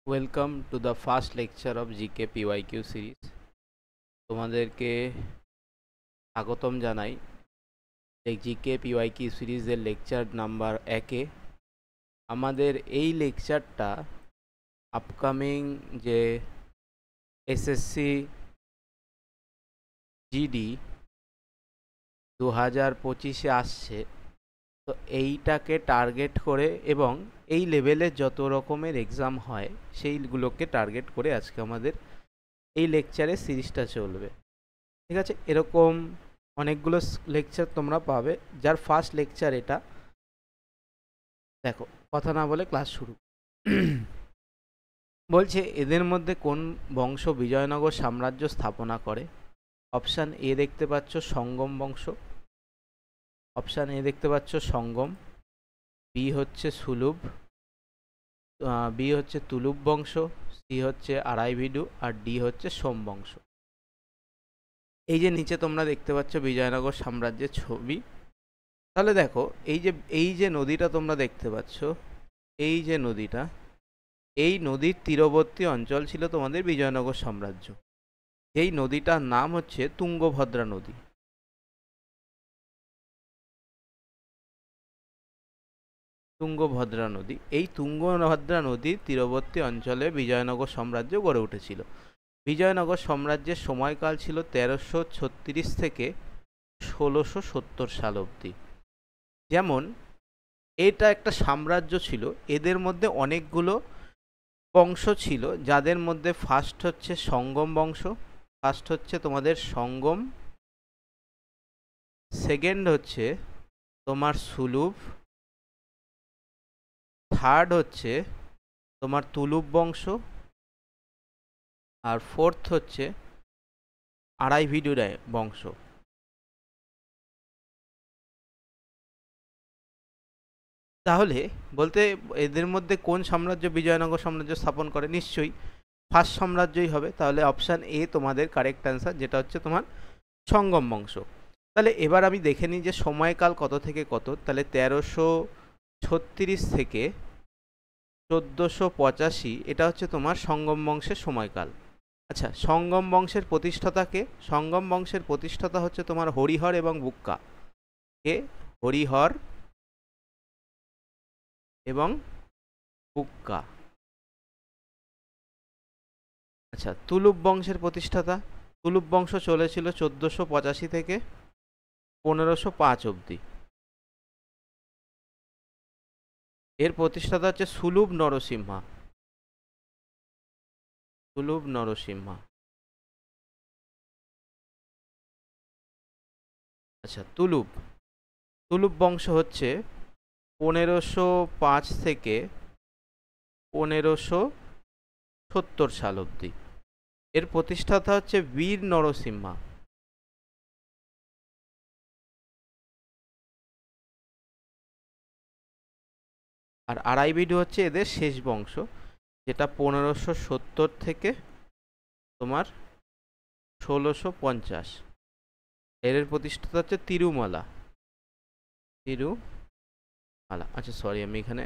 Welcome to the first lecture of GK PYQ series. তোমাদেরকে স্বাগতম জানাই GK PYQ সিরিজের লেকচার নাম্বার 1-এ। আমাদের এই লেকচারটা আপকামিং যে এসএসসি জিডি 2025-এ আসছে, তো এইটাকে টার্গেট করে এবং এই লেভেলের যত রকমের এক্সাম হয় সেইগুলোকে টার্গেট করে আজকে আমাদের এই লেকচারের সিরিজটা চলবে। ঠিক আছে, এরকম অনেকগুলো লেকচার তোমরা পাবে, যার ফার্স্ট লেকচার এটা। দেখো, কথা না বলে ক্লাস শুরু। বলছে এদের মধ্যে কোন বংশ বিজয়নগর সাম্রাজ্য স্থাপনা করে? অপশান এ দেখতে পাচ্ছ সঙ্গম বংশ, অপশান এ দেখতে পাচ্ছ সঙ্গম, বি হচ্ছে সুলুভ, বি হচ্ছে তুলুভ বংশ, সি হচ্ছে আরাইভিডু, আর ডি হচ্ছে সোম বংশ। এই যে নিচে তোমরা দেখতে পাচ্ছ বিজয়নগর সাম্রাজ্যের ছবি। তাহলে দেখো, এই যে নদীটা তোমরা দেখতে পাচ্ছ, এই যে নদীটা, এই নদীর তীরবর্তী অঞ্চল ছিল তোমাদের বিজয়নগর সাম্রাজ্য। এই নদীটার নাম হচ্ছে তুঙ্গভদ্রা নদী। তুঙ্গভদ্রা নদী, এই তুঙ্গভদ্রা নদীর তীরবর্তী অঞ্চলে বিজয়নগর সাম্রাজ্য গড়ে উঠেছিল। বিজয়নগর সাম্রাজ্যের সময়কাল ছিল 1336 থেকে 1670 সাল অবধি। যেমন এটা একটা সাম্রাজ্য ছিল, এদের মধ্যে অনেকগুলো বংশ ছিল, যাদের মধ্যে ফার্স্ট হচ্ছে সঙ্গম বংশ, ফার্স্ট হচ্ছে তোমাদের সঙ্গম, সেকেন্ড হচ্ছে তোমার সুলুভ, থার্ড হচ্ছে তোমার তুলুভ বংশ, আর ফোর্থ হচ্ছে আরাইভিডু বংশ। তাহলে বলতে এদের মধ্যে কোন সাম্রাজ্য বিজয়নগর সাম্রাজ্য স্থাপন করে? নিশ্চয়ই ফার্স্ট সাম্রাজ্যই হবে। তাহলে অপশান এ তোমাদের কারেক্ট অ্যান্সার, যেটা হচ্ছে তোমার সঙ্গম বংশ। তাহলে এবার আমি দেখে নিই যে সময়কাল কত থেকে কত। তাহলে 1336 থেকে 1485, এটা হচ্ছে তোমার সঙ্গম বংশের সময়কাল। আচ্ছা, সঙ্গম বংশের প্রতিষ্ঠাতাকে? সঙ্গম বংশের প্রতিষ্ঠাতা হচ্ছে তোমার হরিহর এবং বুক্কা। কে? হরিহর এবং বুক্কা। আচ্ছা, তুলুভ বংশের প্রতিষ্ঠাতা? তুলুভ বংশ চলেছিল 1485 থেকে 1505 অবধি। এর প্রতিষ্ঠাতা হচ্ছে সুলুভ নরসিম্হা। সুলুভ নরসিম্হা। আচ্ছা, তুলুভ বংশ হচ্ছে 1505 থেকে 1570 সাল অবধি। এর প্রতিষ্ঠাতা হচ্ছে বীর নরসিম্হা। আর আরাইভিডু হচ্ছে এদের শেষ বংশ, যেটা 1570 থেকে তোমার 1650। এর প্রতিষ্ঠাতা হচ্ছে তিরুমালা। আচ্ছা সরি, আমি এখানে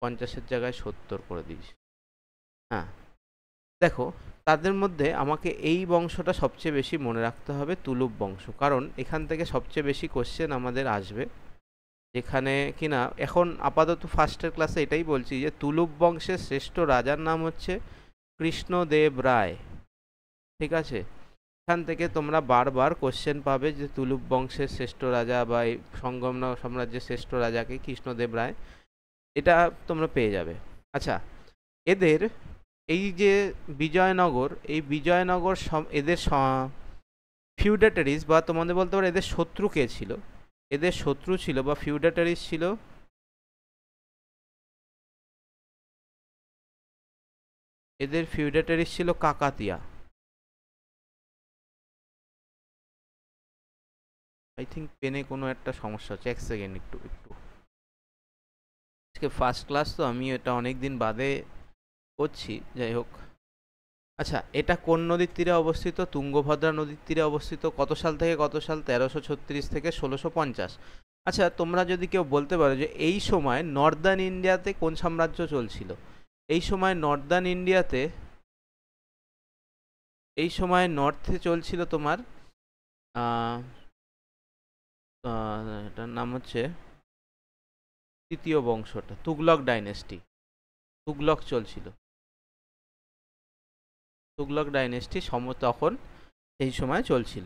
50-এর জায়গায় 70 করে দিয়েছি। হ্যাঁ, দেখো, তাদের মধ্যে আমাকে এই বংশটা সবচেয়ে বেশি মনে রাখতে হবে, তুলুভ বংশ, কারণ এখান থেকে সবচেয়ে বেশি কোশ্চেন আমাদের আসবে। যেখানে কিনা এখন আপাতত ফার্স্টের ক্লাসে এটাই বলছি যে তুলুভ বংশের শ্রেষ্ঠ রাজার নাম হচ্ছে কৃষ্ণদেব রায়। ঠিক আছে, এখান থেকে তোমরা বারবার কোশ্চেন পাবে যে তুলুভ বংশের শ্রেষ্ঠ রাজা বা এই সঙ্গম সাম্রাজ্যের শ্রেষ্ঠ রাজাকে কৃষ্ণদেব রায়, এটা তোমরা পেয়ে যাবে। আচ্ছা, এদের এই যে বিজয়নগর, এই বিজয়নগর এদের ফিউডেটারিজ বা তোমাদের বলতে পারো এদের শত্রু কে ছিল? এদের শত্রু ছিল বা ফিউডেটারিজ ছিল এদের ফিউডেটারিজ ছিল কাকাতিয়া। আই থিঙ্ক পেনে কোনো একটা সমস্যা হচ্ছে, এক সেকেন্ড, একটু আজকে ফার্স্ট ক্লাস তো, আমি এটা অনেক দিন বাদে করছি, যাই হোক। আচ্ছা, এটা কোন নদীর তীরে অবস্থিত? তুঙ্গভদ্রা নদীর তীরে অবস্থিত। কত সাল থেকে কত সাল? 1336 থেকে 1650। আচ্ছা, তোমরা যদি কেউ বলতে পারো যে এই সময় নর্দার্ন ইন্ডিয়াতে কোন সাম্রাজ্য চলছিল, এই সময় নর্দার্ন ইন্ডিয়াতে, এই সময় নর্থে চলছিল তোমার এটার নাম হচ্ছে তৃতীয় বংশটা, তুগলক ডাইনেস্টি। তুগলক চলছিল, তুগলক ডাইনেস্টি তখন এই সময় চলছিল।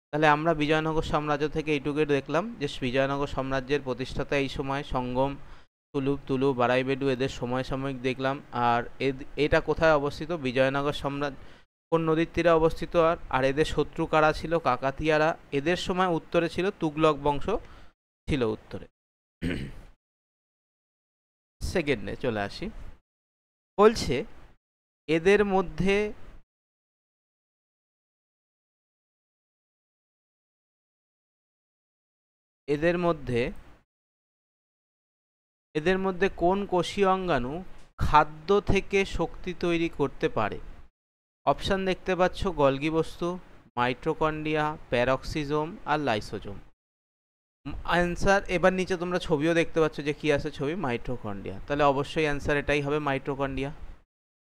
তাহলে আমরা বিজয়নগর সাম্রাজ্য থেকে এইটুকু দেখলাম যে বিজয়নগর সাম্রাজ্যের প্রতিষ্ঠাতা এই সময় সঙ্গম, তুলু, বারাইবেডু এদের সমসাময়িক দেখলাম। আর এটা কোথায় অবস্থিত? বিজয়নগর সাম্রাজ্য কোন নদীর তীরে অবস্থিত? আর এদের শত্রু কারা ছিল? কাকাতিয়ারা। এদের সময় উত্তরে ছিল তুগলক বংশ ছিল উত্তরে। সেকেন্ডে চলে আসি, বলছে এদের মধ্যে কোন কোষীয় অঙ্গাণু খাদ্য থেকে শক্তি তৈরি করতে পারে? অপশান দেখতে পাচ্ছ, গলগি বস্তু, মাইটোকন্ড্রিয়া, প্যারক্সিজোম আর লাইসোজোম। অ্যান্সার এবার নিচে তোমরা ছবিও দেখতে পাচ্ছ যে কি আছে ছবি, মাইটোকন্ড্রিয়া। তাহলে অবশ্যই অ্যান্সার এটাই হবে, মাইটোকন্ড্রিয়া।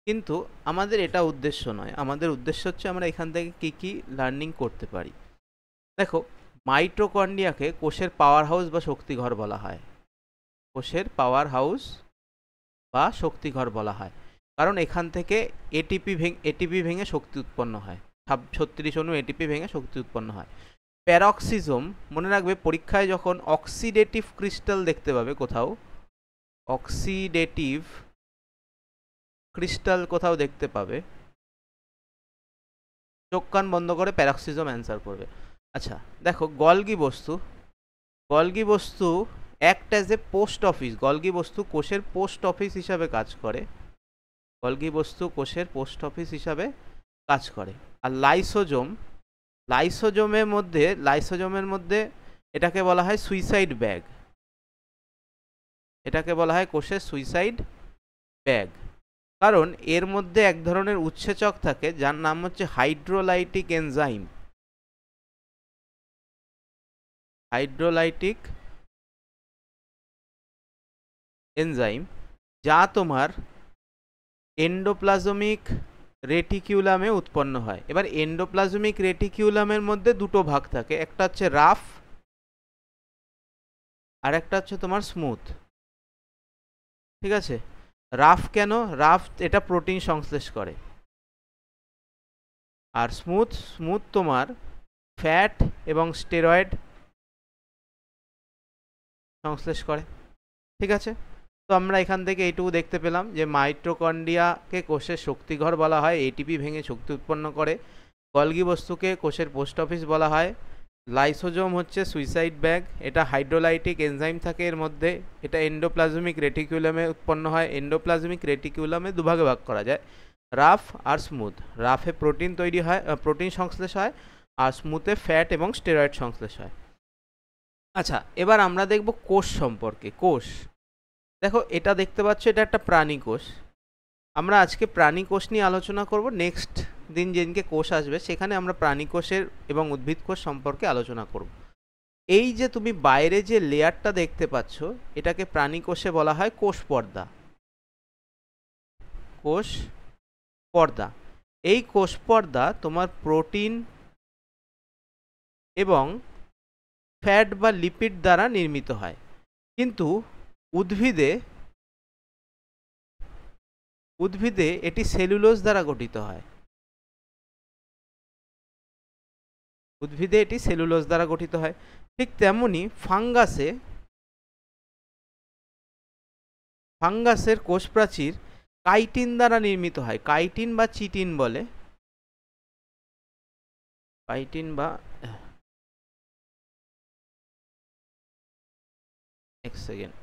কিন্তু আমাদের এটা উদ্দেশ্য নয়, আমাদের উদ্দেশ্য হচ্ছে আমরা এখান থেকে কি কি লার্নিং করতে পারি। দেখো, মাইটোকন্ড্রিয়াকে কোষের পাওয়ার হাউস বা শক্তিঘর বলা হয়। কোষের পাওয়ার হাউস বা শক্তিঘর বলা হয়, কারণ এখান থেকে এটিপি ভেঙে শক্তি উৎপন্ন হয়। 36 অণু এটিপি ভেঙে শক্তি উৎপন্ন হয়। প্যারক্সিজম, মনে রাখবে পরীক্ষায় যখন অক্সিডেটিভ ক্রিস্টাল দেখতে পাবে কোথাও, অক্সিডেটিভ ক্রিস্টাল কোথাও দেখতে পাবে, চোখ কান বন্ধ করে প্যারক্সিজম অ্যান্সার করবে। আচ্ছা দেখো, গলগি বস্তু act as a post office. Golgi বস্তু কোষের পোস্ট অফিস হিসাবে কাজ করে। গলগি বস্তু কোষের পোস্ট অফিস হিসাবে কাজ করে। আর লাইসোজোমের মধ্যে এটাকে বলা হয় সুইসাইড ব্যাগ। এটাকে বলা হয় কোষের সুইসাইড ব্যাগ, কারণ এর মধ্যে এক ধরনের উৎসেচক থাকে যার নাম হচ্ছে হাইড্রোলাইটিক এনজাইম। হাইড্রোলাইটিক এনজাইম, যা তোমার এন্ডোপ্লাজমিক রেটিকিউলামে উৎপন্ন হয়। এবার এন্ডোপ্লাজমিক রেটিকিউলামের মধ্যে দুটো ভাগ থাকে, একটা হচ্ছে রাফ আর একটা হচ্ছে তোমার স্মুথ। ঠিক আছে, রাফ কেন? রাফ এটা প্রোটিন সংশ্লেষ করে, আর স্মুথ তোমার ফ্যাট এবং স্টেরয়েড সংশ্লেষ করে। ঠিক আছে, তো আমরা এখান থেকে এইটুকু দেখতে পেলাম যে মাইটোকন্ড্রিয়াকে কোষের শক্তিঘর বলা হয়, এটিপি ভেঙে শক্তি উৎপন্ন করে। গলগি বস্তুকে কোষের পোস্ট অফিস বলা হয়। লাইসোজোম হচ্ছে সুইসাইড ব্যাগ, এটা হাইড্রোলাইটিক এনজাইম থাকে এর মধ্যে, এটা এন্ডোপ্লাজমিক রেটিকিউলামে উৎপন্ন হয়। এন্ডোপ্লাজমিক রেটিকিউলামে দুভাগে ভাগ করা যায়, রাফ আর স্মুথ। রাফে প্রোটিন তৈরি হয়, প্রোটিন সংশ্লেষ হয়, আর স্মুথে ফ্যাট এবং স্টেরয়েড সংশ্লেষ হয়। আচ্ছা, এবার আমরা দেখব কোষ সম্পর্কে। কোষ, দেখো এটা দেখতে পাচ্ছ, এটা একটা প্রাণী কোষ। আমরা আজকে প্রাণী কোষ নিয়ে আলোচনা করব। নেক্সট দিন যেদিনকে কোষ আসবে সেখানে আমরা প্রাণী কোষের এবং উদ্ভিদ কোষ সম্পর্কে আলোচনা করব। এই যে তুমি বাইরে যে লেয়ারটা দেখতে পাচ্ছ, এটাকে প্রাণী কোষে বলা হয় কোষ পর্দা। কোষ পর্দা, এই কোষ পর্দা তোমার প্রোটিন এবং ফ্যাট বা লিপিড দ্বারা নির্মিত হয়। কিন্তু উদ্ভিদে এটি সেলুলোজ দ্বারা গঠিত হয়। উদ্ভিদে এটি সেলুলোজ দ্বারা গঠিত হয়। ঠিক তেমনি ফাঙ্গাসের কোষ প্রাচীর কাইটিন দ্বারা নির্মিত হয়। কাইটিন বা চিটিন বলে, কাইটিন বা এক সেকেন্ড,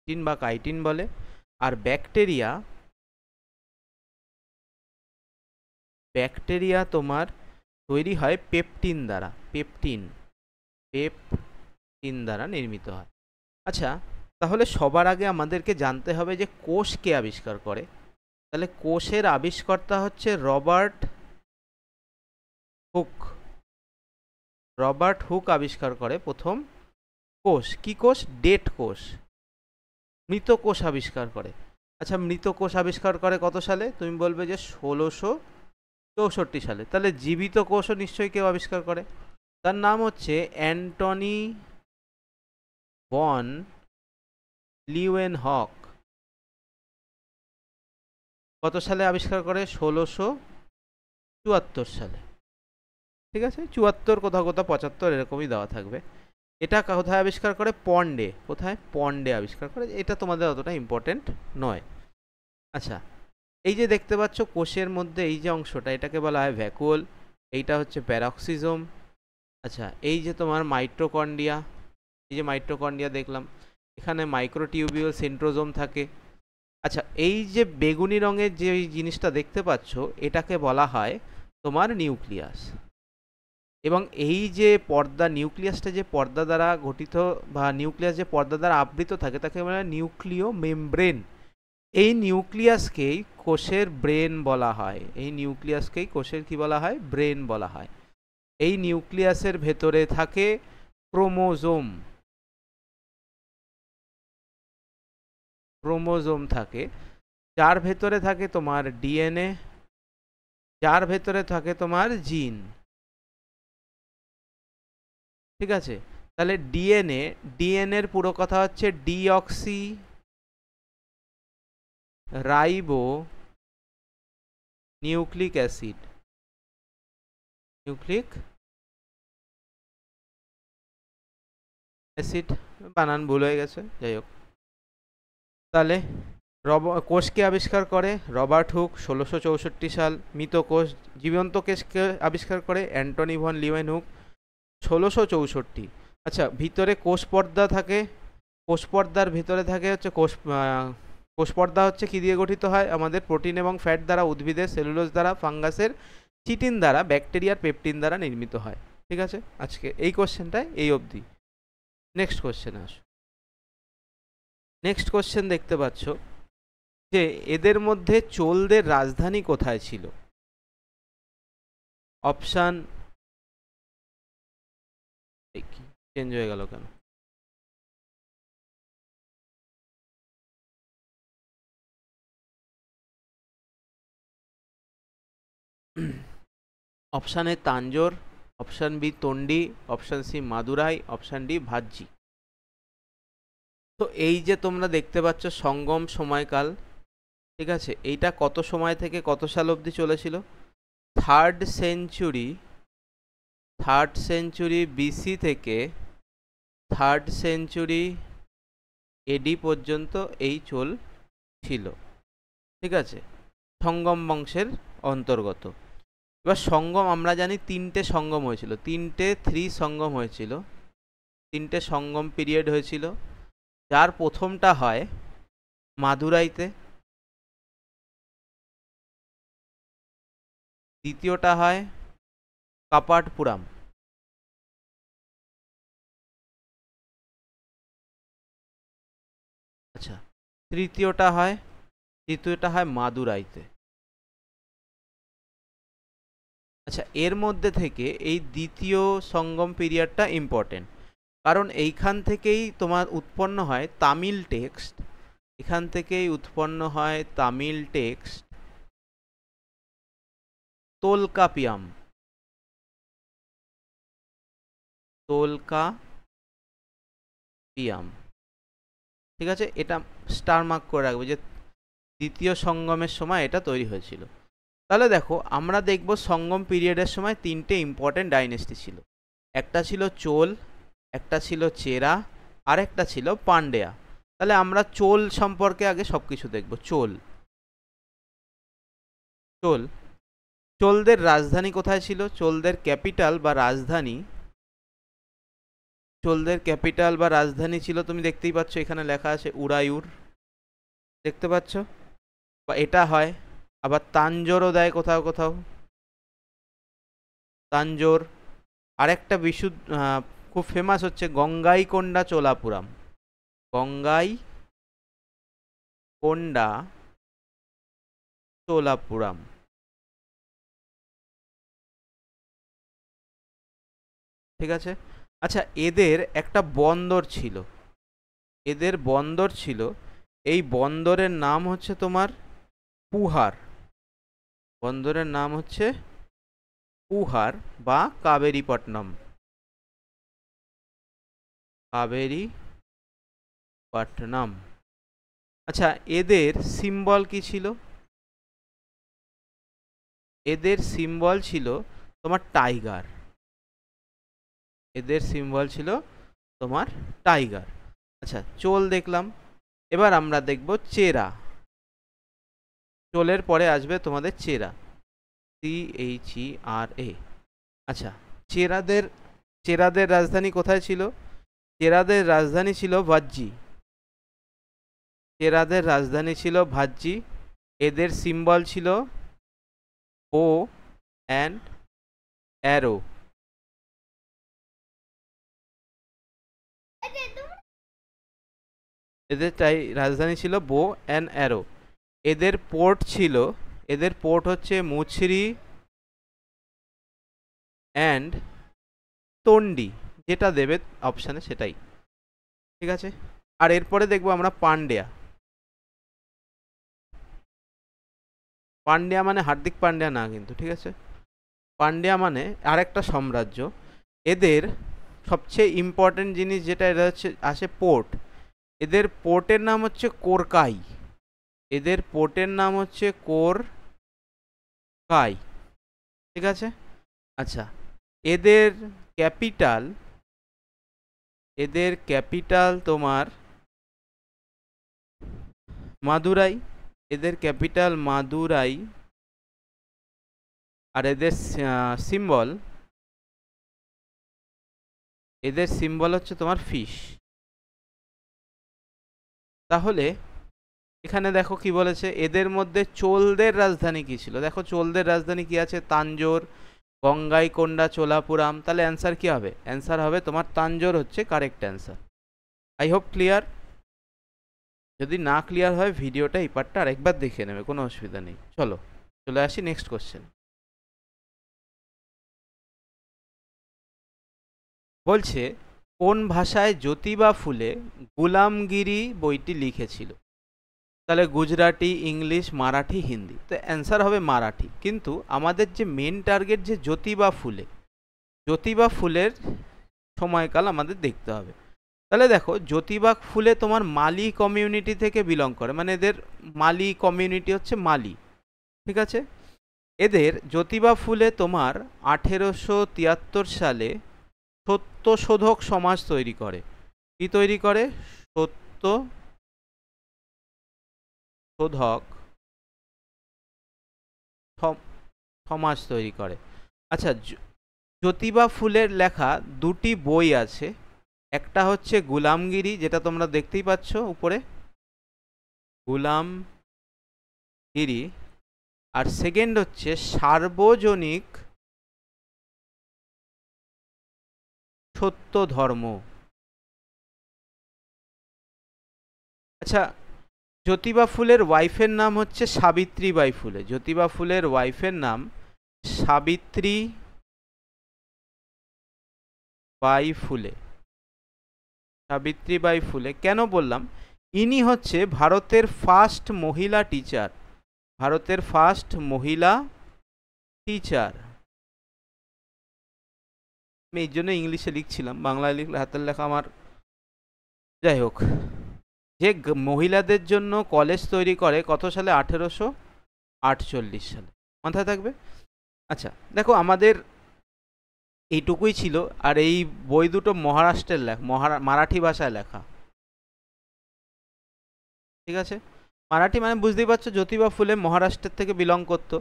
চিটিন বা কাইটিন বলে। আর ব্যাকটেরিয়া ব্যাকটেরিয়া তোমার তৈরি হয় পেপটিন দ্বারা, পেপটিন দ্বারা নির্মিত হয়। আচ্ছা, তাহলে সবার আগে আমাদেরকে জানতে হবে যে কোষ কে আবিষ্কার করে। তাহলে কোষের আবিষ্কর্তা হচ্ছে রবার্ট হুক। রবার্ট হুক আবিষ্কার করে প্রথম কোষ। কি কোষ? ডেড কোষ, মৃত কোষ আবিষ্কার করে। আচ্ছা, মৃত কোষ আবিষ্কার করে কত সালে? তুমি বলবে যে 1664 সালে। তাহলে জীবিত কোষও নিশ্চয়ই কেউ আবিষ্কার করে, তার নাম হচ্ছে অ্যান্টনি ভন লিউয়েনহক। কত সালে আবিষ্কার করে? 1674 সালে। ঠিক আছে, 74 কোথাও কোথাও 75 এরকমই দেওয়া থাকবে। এটা কোথায় আবিষ্কার করে? পন্ডে। কোথায়? পন্ডে আবিষ্কার করে। এটা তোমাদের অতটা ইম্পর্টেন্ট নয়। আচ্ছা, এই যে দেখতে পাচ্ছ কোষের মধ্যে এই যে অংশটা, এটাকে বলা হয় ভ্যাকুওল, এইটা হচ্ছে প্যারক্সিজম। আচ্ছা, এই যে তোমার মাইটোকন্ড্রিয়া, এই যে মাইটোকন্ড্রিয়া দেখলাম, এখানে মাইক্রোটিউবিউল সেন্ট্রোজোম থাকে। আচ্ছা, এই যে বেগুনি রঙের যে জিনিসটা দেখতে পাচ্ছ, এটাকে বলা হয় তোমার নিউক্লিয়াস। এবং এই যে পর্দা, নিউক্লিয়াসটা যে পর্দা দ্বারা গঠিত, বা নিউক্লিয়াস যে পর্দা দ্বারা আবৃত থাকে, তাকে বলা হয় নিউক্লিয় মেমব্রেন। এই নিউক্লিয়াসকেই কোষের ব্রেন বলা হয়। এই নিউক্লিয়াসকেই কোষের কি বলা হয়? ব্রেন বলা হয়। এই নিউক্লিয়াসের ভেতরে থাকে ক্রোমোজোম। ক্রোমোজোম থাকে, যার ভেতরে থাকে তোমার ডিএনএ, যার ভেতরে থাকে তোমার জিন। ঠিক আছে, তাহলে ডিএনএর পুরো কথা হচ্ছে deoxy ribo nucleic acid. Nucleic acid, বানান ভুল হয়ে গেছে, যাই হোক। তাহলে কোষকে আবিষ্কার করে রবার্ট হুক 1664 সাল। মৃত কোষ, জীবন্ত কোষকে আবিষ্কার করে অ্যান্টনি ভন লিউয়েনহুক 1664। আচ্ছা, ভিতরে কোষ পর্দা থাকে। কোষ পর্দার ভিতরে থাকে হচ্ছে কোষ পর্দা হচ্ছে কি দিয়ে গঠিত হয়? আমাদের প্রোটিন এবং ফ্যাট দ্বারা, উদ্ভিদের সেলুলোজ দ্বারা, ফাঙ্গাসের চিটিন দ্বারা, ব্যাকটেরিয়ার পেপটিন দ্বারা নির্মিত হয়। ঠিক আছে, আজকে এই কোশ্চেনটায় এই অবধি। নেক্সট কোশ্চেন আসো। নেক্সট কোশ্চেন দেখতে পাচ্ছ যে এদের মধ্যে চোলদের রাজধানী কোথায় ছিল? অপশান চেঞ্জ হয়ে গেল কেন? Option A Tanjore, option B Tondi, option C Madurai, option D ভাজ্জি। তো এই যে তোমরা দেখতে পাচ্ছ সঙ্গম সময়কাল, ঠিক আছে, এইটা কত সময় থেকে কত সাল অবধি চলেছিল? থার্ড সেঞ্চুরি বিসি থেকে থার্ড সেঞ্চুরি এডি পর্যন্ত এই চোল ছিল। ঠিক আছে, সঙ্গম বংশের অন্তর্গত। এবার সঙ্গম আমরা জানি তিনটে সঙ্গম হয়েছিল, তিনটে সঙ্গম হয়েছিল, তিনটে সঙ্গম পিরিয়ড হয়েছিল। যার প্রথমটা হয় মাদুরাইতে, দ্বিতীয়টা হয় কাপাটপুরাম, আচ্ছা, তৃতীয়টা হয় মাদুরাইতে। আচ্ছা, এর মধ্যে থেকে এই দ্বিতীয় সঙ্গম পিরিয়ডটা ইম্পর্টেন্ট, কারণ এইখান থেকেই তোমার উৎপন্ন হয় তামিল টেক্সট। এখান থেকেই উৎপন্ন হয় তামিল টেক্সট তোলকাপিয়াম। ঠিক আছে, এটা স্টার মার্ক করে রাখবে যে দ্বিতীয় সঙ্গমের সময় এটা তৈরি হয়েছিল। তাহলে দেখো, আমরা দেখব সঙ্গম পিরিয়ডের সময় তিনটে ইম্পর্টেন্ট ডাইনেস্টি ছিল। একটা ছিল চোল, একটা ছিল চেরা, আর একটা ছিল পান্ডেয়া। তাহলে আমরা চোল সম্পর্কে আগে সব কিছু দেখব। চোলদের রাজধানী কোথায় ছিল? চোলদের ক্যাপিটাল বা রাজধানী ছিল, তুমি দেখতেই পাচ্ছ এখানে লেখা আছে উরায়ুর, দেখতে পাচ্ছ, বা এটা হয়। আবার তাঞ্জোরও দেয় কোথাও কোথাও, তাঞ্জোর। আরেকটা খুব ফেমাস হচ্ছে গঙ্গাইকোন্ডা চোলাপুরম। গঙ্গাইকোন্ডা চোলাপুরম। ঠিক আছে। আচ্ছা, এদের একটা বন্দর ছিল, এই বন্দরের নাম হচ্ছে তোমার পুহার। বন্দরের নাম হচ্ছে পুহার বা কাবেরীপট্টনম। কাবেরীপট্টনম। আচ্ছা, এদের সিম্বল কি ছিল? এদের সিম্বল ছিল তোমার টাইগার। আচ্ছা, চোল দেখলাম, এবার আমরা দেখব চেরা। চোলের পরে আসবে তোমাদের চেরা, CHERA। আচ্ছা, চেরাদের রাজধানী কোথায় ছিল? চেরাদের রাজধানী ছিল ভাজ্জি। এদের সিম্বল ছিল বো অ্যান্ড অ্যারো। এদের রাজধানী ছিল বো অ্যান্ড অ্যারো। এদের পোর্ট হচ্ছে মুছরি অ্যান্ড তন্ডি, যেটা দেবে অপশানে সেটাই। ঠিক আছে। আর এরপরে দেখবো আমরা পান্ডিয়া। পান্ডিয়া মানে হার্দিক পান্ডিয়া না কিন্তু, ঠিক আছে। পান্ডিয়া মানে আরেকটা সাম্রাজ্য। এদের সবচেয়ে ইম্পর্টেন্ট জিনিস যেটা, এটা হচ্ছে আসে পোর্ট। এদের পোর্টের নাম হচ্ছে কোরকাই। ঠিক আছে। আচ্ছা, এদের ক্যাপিটাল তোমার মাদুরাই। আর এদের সিম্বল হচ্ছে তোমার ফিশ। তাহলে এখানে দেখো কি বলেছে, এদের মধ্যে চোলদের রাজধানী কি ছিল? দেখো চোলদের রাজধানী কি আছে, তাঞ্জোর, গঙ্গাইকোন্ডা চোলাপুরম। তাহলে অ্যান্সার কি হবে? অ্যান্সার হবে তোমার তাঞ্জোর হচ্ছে correct answer. I hope clear. যদি না ক্লিয়ার হয় ভিডিওটা এই পার্টটা আরেকবার দেখে নেবে, কোনো অসুবিধা নেই। চলে আসি নেক্সট কোশ্চেন। বলছে কোন ভাষায় জ্যোতিবা ফুলে গুলামগিরি বইটি লিখেছিল? তাহলে গুজরাটি, ইংলিশ, মারাঠি, হিন্দি। তো অ্যান্সার হবে মারাঠি। কিন্তু আমাদের যে মেন টার্গেট যে জ্যোতিবা ফুলের সময়কাল আমাদের দেখতে হবে। তাহলে দেখো, জ্যোতিবা ফুলে তোমার মালি কমিউনিটি থেকে বিলং করে, মানে এদের মালি কমিউনিটি হচ্ছে মালি। ঠিক আছে। এদের জ্যোতিবা ফুলে তোমার 1873 সালে সত্যশোধক সমাজ তৈরি করে। কি তৈরি করে? সত্যশোধক সমাজ তৈরি করে। আচ্ছা, জ্যোতিবা ফুলের লেখা দুটি বই আছে। একটা হচ্ছে গুলামগিরি, যেটা তোমরা দেখতেই পাচ্ছ উপরে, গুলামগিরি। আর সেকেন্ড হচ্ছে সার্বজনিক সত্য ধর্ম। আচ্ছা, জ্যোতিবা ফুলের ওয়াইফের নাম হচ্ছে সাবিত্রীবাই ফুলে। জ্যোতিবা ফুলের ওয়াইফের নাম সাবিত্রীবাই ফুলে। কেন বললাম? ইনি হচ্ছে ভারতের ফার্স্ট মহিলা টিচার। আমি এই জন্য ইংলিশে লিখছিলাম, বাংলায় লিখলে হাতের লেখা আমার, যাই হোক। যে মহিলাদের জন্য কলেজ তৈরি করে কত সালে? 1848 সালে। মাথায় থাকবে। আচ্ছা, দেখো আমাদের এইটুকুই ছিল। আর এই বই দুটো মহারাষ্ট্রের মারাঠি ভাষায় লেখা। ঠিক আছে। মারাঠি মানে বুঝতেই পারছো, জ্যোতিবা ফুলে মহারাষ্ট্রের থেকে বিলং করতো।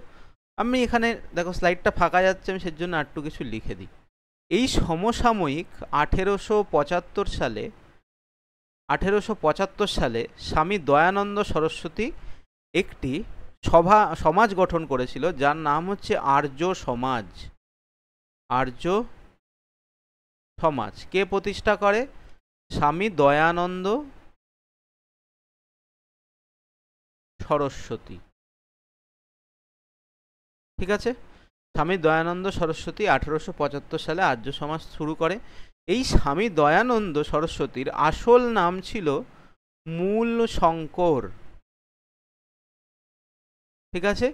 আমি এখানে দেখো স্লাইডটা ফাঁকা যাচ্ছে, আমি সেজন্য আরেকটু কিছু লিখে দিই। এই সমসাময়িক 1875 সালে স্বামী দয়ানন্দ সরস্বতী একটি সমাজ গঠন করেছিল, যার নাম হচ্ছে আর্য সমাজ। আর্য সমাজ কে প্রতিষ্ঠা করে? স্বামী দয়ানন্দ সরস্বতী। ঠিক আছে, স্বামী দয়ানন্দ সরস্বতী 1875 সালে আর্য সমাজ শুরু করে। এই স্বামী দয়ানন্দ সরস্বতীর আসল নাম ছিল মূল শঙ্কর। ঠিক আছে,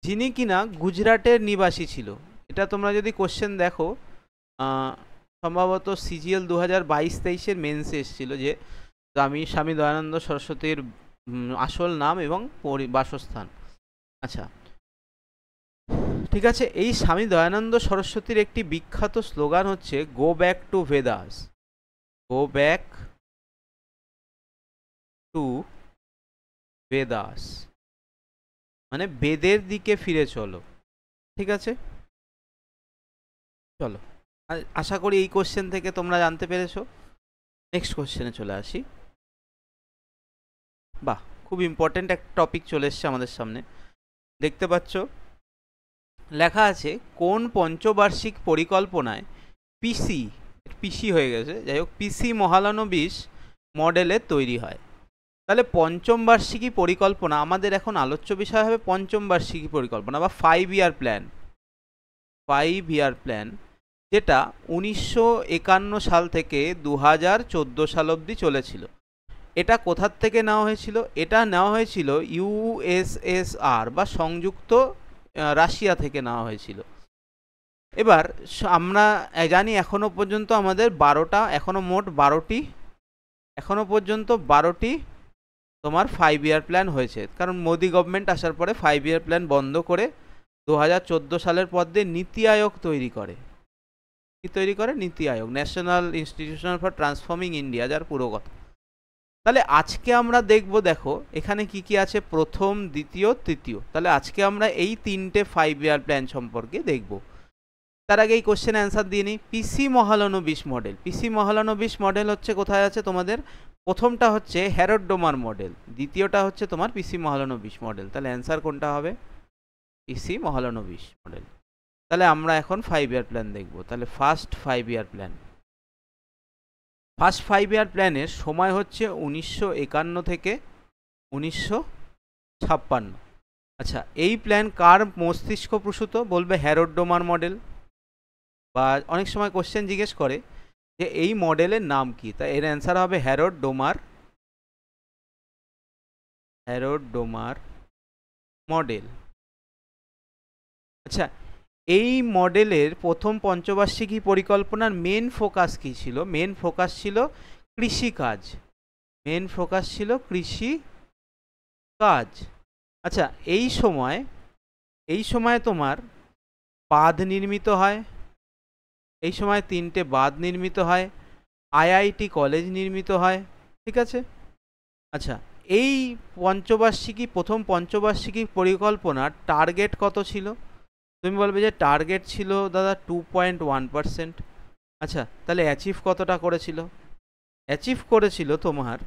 যিনি কিনা গুজরাটের নিবাসী ছিল। এটা তোমরা যদি কোশ্চেন দেখো, সম্ভবত সিজিএল 2022-23 মেন্সে এসেছিল যে স্বামী দয়ানন্দ সরস্বতীর আসল নাম এবং বাসস্থান। আচ্ছা, ঠিক আছে, এই স্বামী দয়ানন্দ সরস্বতীর একটি বিখ্যাত স্লোগান হচ্ছে go back to Vedas. Go back to Vedas, মানে বেদের দিকে ফিরে চলো। ঠিক আছে, চলো, আশা করি এই কোশ্চেন থেকে তোমরা জানতে পেরেছো। নেক্সট কোশ্চেনে চলে আসি। বাহ, খুব ইম্পর্টেন্ট একটা টপিক চলে এসছে আমাদের সামনে। দেখতে পাচ্ছ লেখা আছে কোন পঞ্চবার্ষিক পরিকল্পনায় পিসি হয়ে গেছে, যাই হোক, পিসি মহালানবিশ মডেলের তৈরি হয়। তাহলে পঞ্চম বার্ষিকী পরিকল্পনা আমাদের এখন আলোচ্য বিষয় হবে পঞ্চম বার্ষিকী পরিকল্পনা বা 5 ইয়ার প্ল্যান। 5 ইয়ার প্ল্যান, যেটা 1951 সাল থেকে 2014 সাল অবধি চলেছিল। এটা কোথার থেকে নেওয়া হয়েছিল? এটা নেওয়া হয়েছিল ইউএসএসআর বা সংযুক্ত রাশিয়া থেকে নেওয়া হয়েছিল। এবার আমরা জানি এখনো পর্যন্ত আমাদের 12টা, এখনো মোট 12টি, এখনো পর্যন্ত 12টি তোমার 5 ইয়ার প্ল্যান হয়েছে। কারণ মোদি গভর্নমেন্ট আসার পরে 5 ইয়ার প্ল্যান বন্ধ করে 2014 সালের পর দিয়ে নীতি আয়োগ তৈরি করে। কি তৈরি করে? NITI Aayog, national institution for transforming India, যার পুরো কথা। তাহলে আজকে আমরা দেখব, দেখো এখানে কি কি আছে, প্রথম, দ্বিতীয়, তৃতীয়। তাহলে আজকে আমরা এই 3টে 5 ইয়ার প্ল্যান সম্পর্কে দেখব। তার আগে এই কোশ্চেন অ্যান্সার দিয়ে নিই। পিসি মহালানবিশ মডেল, পিসি মহালানবিশ মডেল হচ্ছে কোথায় আছে তোমাদের? প্রথমটা হচ্ছে হ্যারড ডোমার মডেল, দ্বিতীয়টা হচ্ছে তোমার পিসি মহালানবিশ মডেল। তাহলে অ্যান্সার কোনটা হবে? পিসি মহালানবিশ মডেল। তাহলে আমরা এখন 5 ইয়ার প্ল্যান দেখব। তাহলে ফার্স্ট 5 ইয়ার প্ল্যান, ফার্স্ট 5 ইয়ার প্ল্যানের সময় হচ্ছে 1951 থেকে 1956। আচ্ছা, এই প্ল্যান কার মস্তিষ্ক প্রসূত? বলবে হ্যারড ডোমার মডেল। বা অনেক সময় কোশ্চেন জিজ্ঞেস করে যে এই মডেলের নাম কি, তা এর অ্যান্সার হবে হ্যারড ডোমার, হ্যারড ডোমার মডেল। আচ্ছা, এই মডেলের প্রথম পঞ্চবার্ষিকী পরিকল্পনার মেন ফোকাস কি ছিল? মেন ফোকাস ছিল কৃষিকাজ, মেন ফোকাস ছিল কৃষি কাজ। আচ্ছা, এই সময় তোমার বাঁধ নির্মিত হয়, এই সময় 3টে বাঁধ নির্মিত হয়, আইআইটি কলেজ নির্মিত হয়। ঠিক আছে, আচ্ছা, এই প্রথম পঞ্চবার্ষিকী পরিকল্পনার টার্গেট কত ছিল? তুমি বলবে যে টার্গেট ছিল দাদা 2.1%। আচ্ছা, তাহলে অ্যাচিভ কতটা করেছিল? অ্যাচিভ করেছিল তোমার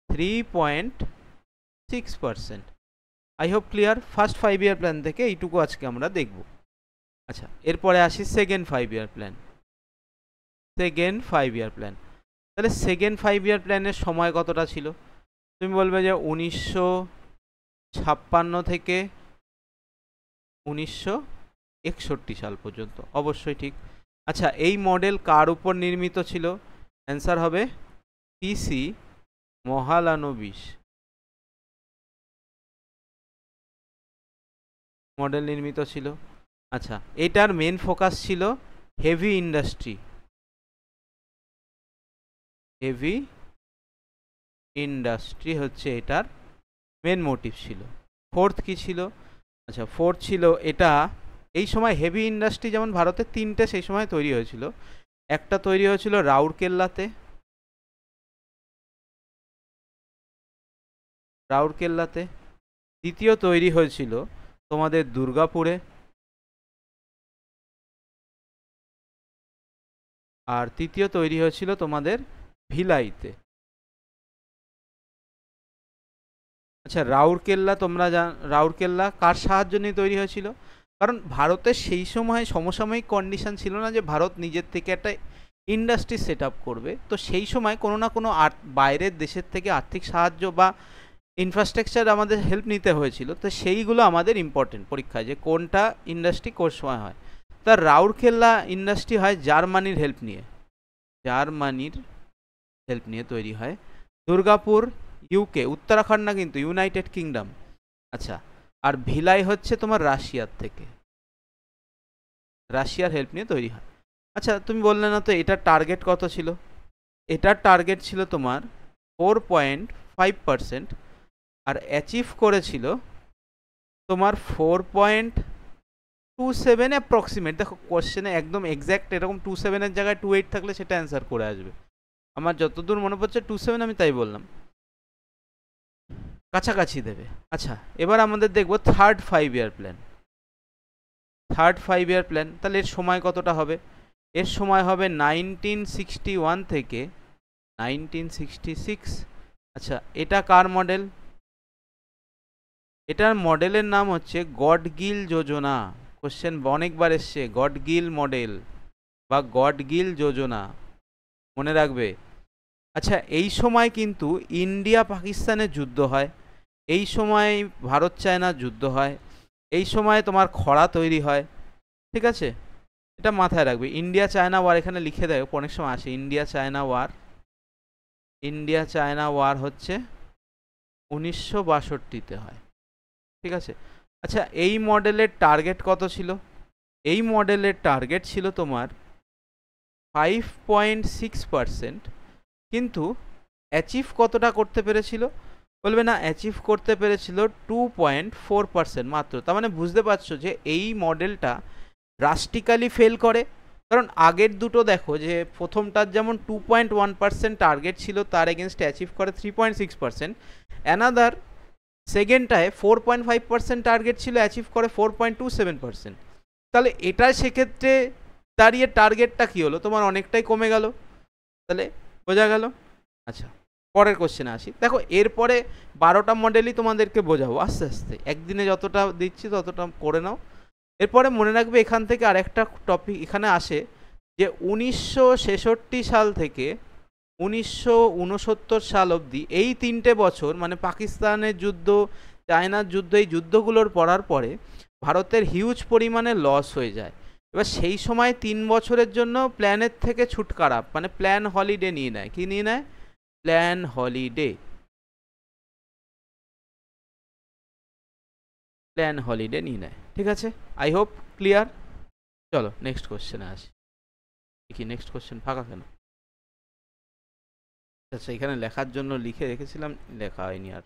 3.6%। I hope clear. First 5 year plan থেকে এইটুকু আজকে আমরা দেখব। আচ্ছা, এরপরে আসি second 5 year plan. Second 5 year plan, তাহলে সেকেন্ড 5 ইয়ার প্ল্যানের সময় কতটা ছিল? তুমি বলবে যে 1956 থেকে 1961 সাল পর্যন্ত। অবশ্যই ঠিক। আচ্ছা, এই মডেল কার উপর নির্মিত ছিল? অ্যান্সার হবে পিসি মহালানবিশ মডেল নির্মিত ছিল। আচ্ছা, এটার মেন ফোকাস ছিল হেভি ইন্ডাস্ট্রি, হেভি ইন্ডাস্ট্রি হচ্ছে এটার মেন মোটিভ ছিল। ফোর্থ কি ছিল? আচ্ছা, ফোর্থ ছিল এটা, এই সময় হেভি ইন্ডাস্ট্রি যেমন ভারতে 3টে সেই সময় তৈরি হয়েছিল। একটা তৈরি হয়েছিল রাউরকেল্লাতে, দ্বিতীয় তৈরি হয়েছিল তোমাদের দুর্গাপুরে, আর তৃতীয় তৈরি হয়েছিল তোমাদের ভিলাইতে। আচ্ছা, রাউরকেল্লা কার সাহায্য নিয়ে তৈরি হয়েছিল? কারণ ভারতের সেই সময় সমসাময়িক কন্ডিশন ছিল না যে ভারত নিজের থেকে একটা ইন্ডাস্ট্রি সেট আপ করবে। তো সেই সময় কোনো না কোনো বাইরের দেশের থেকে আর্থিক সাহায্য বা ইনফ্রাস্ট্রাকচার আমাদের হেল্প নিতে হয়েছিল। তো সেইগুলো আমাদের ইম্পর্টেন্ট পরীক্ষায়, যে কোনটা ইন্ডাস্ট্রি কোন সময় হয়। তার রাউরকেল্লা ইন্ডাস্ট্রি হয় জার্মানির হেল্প নিয়ে, জার্মানির হেল্প নিয়ে তৈরি হয়। দুর্গাপুর ইউকে, উত্তরাখণ্ড না কিন্তু, ইউনাইটেড কিংডম। আচ্ছা, আর ভিলাই হচ্ছে তোমার রাশিয়ার থেকে, রাশিয়ার হেল্প নিয়ে তৈরি হয়। আচ্ছা, তুমি বললে না তো এটার টার্গেট কত ছিল? এটার টার্গেট ছিল তোমার 4.5%, আর অ্যাচিভ করেছিল তোমার 4.27 অ্যাপ্রক্সিমেট। দেখো কোশ্চেনে একদম এক্স্যাক্ট এরকম 27-এর জায়গায় 28 থাকলে সেটা অ্যান্সার করে আসবে। আমার যতদূর মনে পড়ছে 27, আমি তাই বললাম, কাছাকাছি দেবে। আচ্ছা, এবার আমাদের দেখবো third 5 year plan. Third 5 year plan, তাহলে এর সময় কতটা হবে? এর সময় হবে 1961 থেকে 1966। আচ্ছা, এটা কার মডেল? এটার মডেলের নাম হচ্ছে গডগিল যোজনা। কোশ্চেন অনেকবার এসছে, গডগিল মডেল বা গডগিল যোজনা, মনে রাখবে। আচ্ছা, এই সময় কিন্তু ইন্ডিয়া পাকিস্তানের যুদ্ধ হয়, এই সময় ভারত চায়নার যুদ্ধ হয়, এই সময় তোমার খরা তৈরি হয়, ঠিক আছে? এটা মাথায় রাখবে। ইন্ডিয়া চায়না ওয়ার এখানে লিখে দেয়, অনেক সময় আসে India China war. India China war হচ্ছে 1962-তে হয়, ঠিক আছে? আচ্ছা, এই মডেলের টার্গেট কত ছিল? এই মডেলের টার্গেট ছিল তোমার 5.6%, কিন্তু অ্যাচিভ কতটা করতে পেরেছিল? বলবে না, অ্যাচিভ করতে পেরেছিল 2.4% মাত্র। তার মানে বুঝতে পারছো যে এই মডেলটা ড্রাস্টিক্যালি ফেল করে। কারণ আগের দুটো দেখো, যে প্রথমটার যেমন 2.1% টার্গেট ছিল, তার এগেনস্টে অ্যাচিভ করে 3.6%। অ্যানাদার সেকেন্ডটায় 4.5% টার্গেট ছিল, অ্যাচিভ করে 4.27%। তাহলে এটা সেক্ষেত্রে দাঁড়িয়ে টার্গেটটা কী হলো? তোমার অনেকটাই কমে গেল। তাহলে বোঝা গেল? আচ্ছা, পরের কোশ্চেনে আসি। দেখো, এরপরে 12টা মডেলই তোমাদেরকে বোঝাবো আস্তে আস্তে, একদিনে যতটা দিচ্ছি ততটা করে নাও। এরপরে মনে রাখবে এখান থেকে আরেকটা টপিক এখানে আসে, যে 1966 সাল থেকে 1969 সাল অবধি এই 3টে বছর, মানে পাকিস্তানের যুদ্ধ, চায়নার যুদ্ধ, এই যুদ্ধগুলোর পড়ার পরে ভারতের হিউজ পরিমাণে লস হয়ে যায়। এবার সেই সময় 3 বছরের জন্য প্ল্যানের থেকে ছুটকারা, মানে প্ল্যান হলিডে নিয়ে নেয়। কি নিয়ে নেয়? Plan holiday. প্ল্যান হলিডে নিয়ে নেয়, ঠিক আছে? I hope clear. চলো নেক্সট কোশ্চেনে আসি। কি নেক্সট কোশ্চেন ফাঁকা কেন? আচ্ছা, এখানে লেখার জন্য লিখে রেখেছিলাম, লেখা হয়নি আর।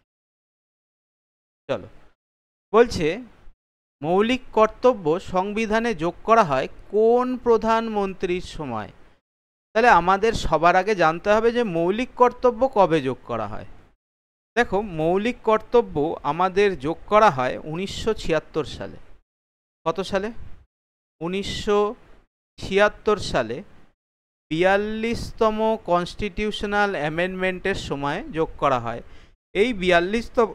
চলো, বলছে মৌলিক কর্তব্য সংবিধানে যোগ করা হয় কোন প্রধানমন্ত্রীর সময়? তাহলে আমাদের সবার আগে জানতে হবে যে মৌলিক কর্তব্য কবে যোগ করা হয়। দেখো, মৌলিক কর্তব্য আমাদের যোগ করা হয় 1976 সালে। কত সালে? 1976 সালে 42তম কনস্টিটিউশনাল অ্যামেন্ডমেন্টের সময় যোগ করা হয়। এই 42তম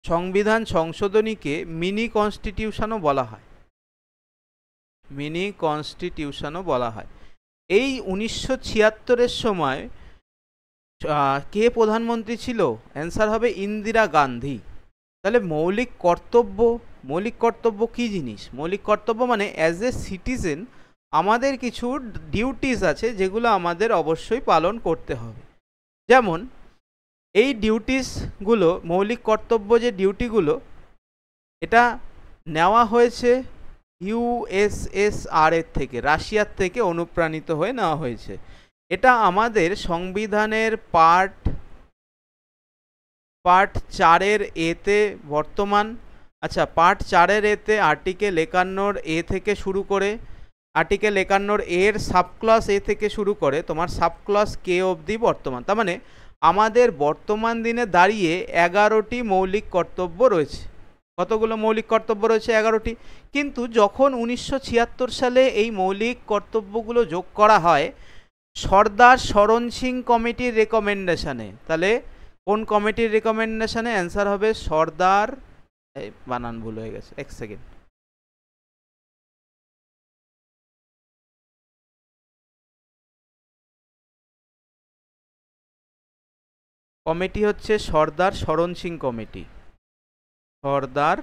সংবিধান সংশোধনীকে মিনি কনস্টিটিউশনও বলা হয়, মিনি কনস্টিটিউশনও বলা হয়। এই 1976-এর সময় কে প্রধানমন্ত্রী ছিল? অ্যান্সার হবে ইন্দিরা গান্ধী। তাহলে মৌলিক কর্তব্য, মৌলিক কর্তব্য কী জিনিস? মৌলিক কর্তব্য মানে অ্যাজ এ সিটিজেন আমাদের কিছু ডিউটিস আছে যেগুলো আমাদের অবশ্যই পালন করতে হবে। যেমন এই ডিউটিসগুলো, মৌলিক কর্তব্য যে ডিউটিগুলো, এটা নেওয়া হয়েছে ইউএসএসআর এর থেকে, রাশিয়ার থেকে অনুপ্রাণিত হয়ে নেওয়া হয়েছে। এটা আমাদের সংবিধানের পার্ট 4-এর এতে বর্তমান। আচ্ছা, পার্ট 4-এর এতে আর্টিকেল 51 এ থেকে শুরু করে, আর্টিকেল 51 এর সাবক্লস এ থেকে শুরু করে তোমার সাবক্লস কে অবধি বর্তমান। তার মানে আমাদের বর্তমান দিনে দাঁড়িয়ে 11টি মৌলিক কর্তব্য রয়েছে। কতগুলো মৌলিক কর্তব্য রয়েছে? 11টি। কিন্তু যখন 1976 সালে এই মৌলিক কর্তব্যগুলো যোগ করা হয় সর্দার শরণ সিং কমিটির রেকমেন্ডেশনে, তাহলে কোন কমিটির রেকমেন্ডেশনে? অ্যান্সার হবে সর্দার, বানান ভুল হয়ে গেছে, এক সেকেন্ড, কমিটি হচ্ছে সর্দার শরণ সিং কমিটি, সর্দার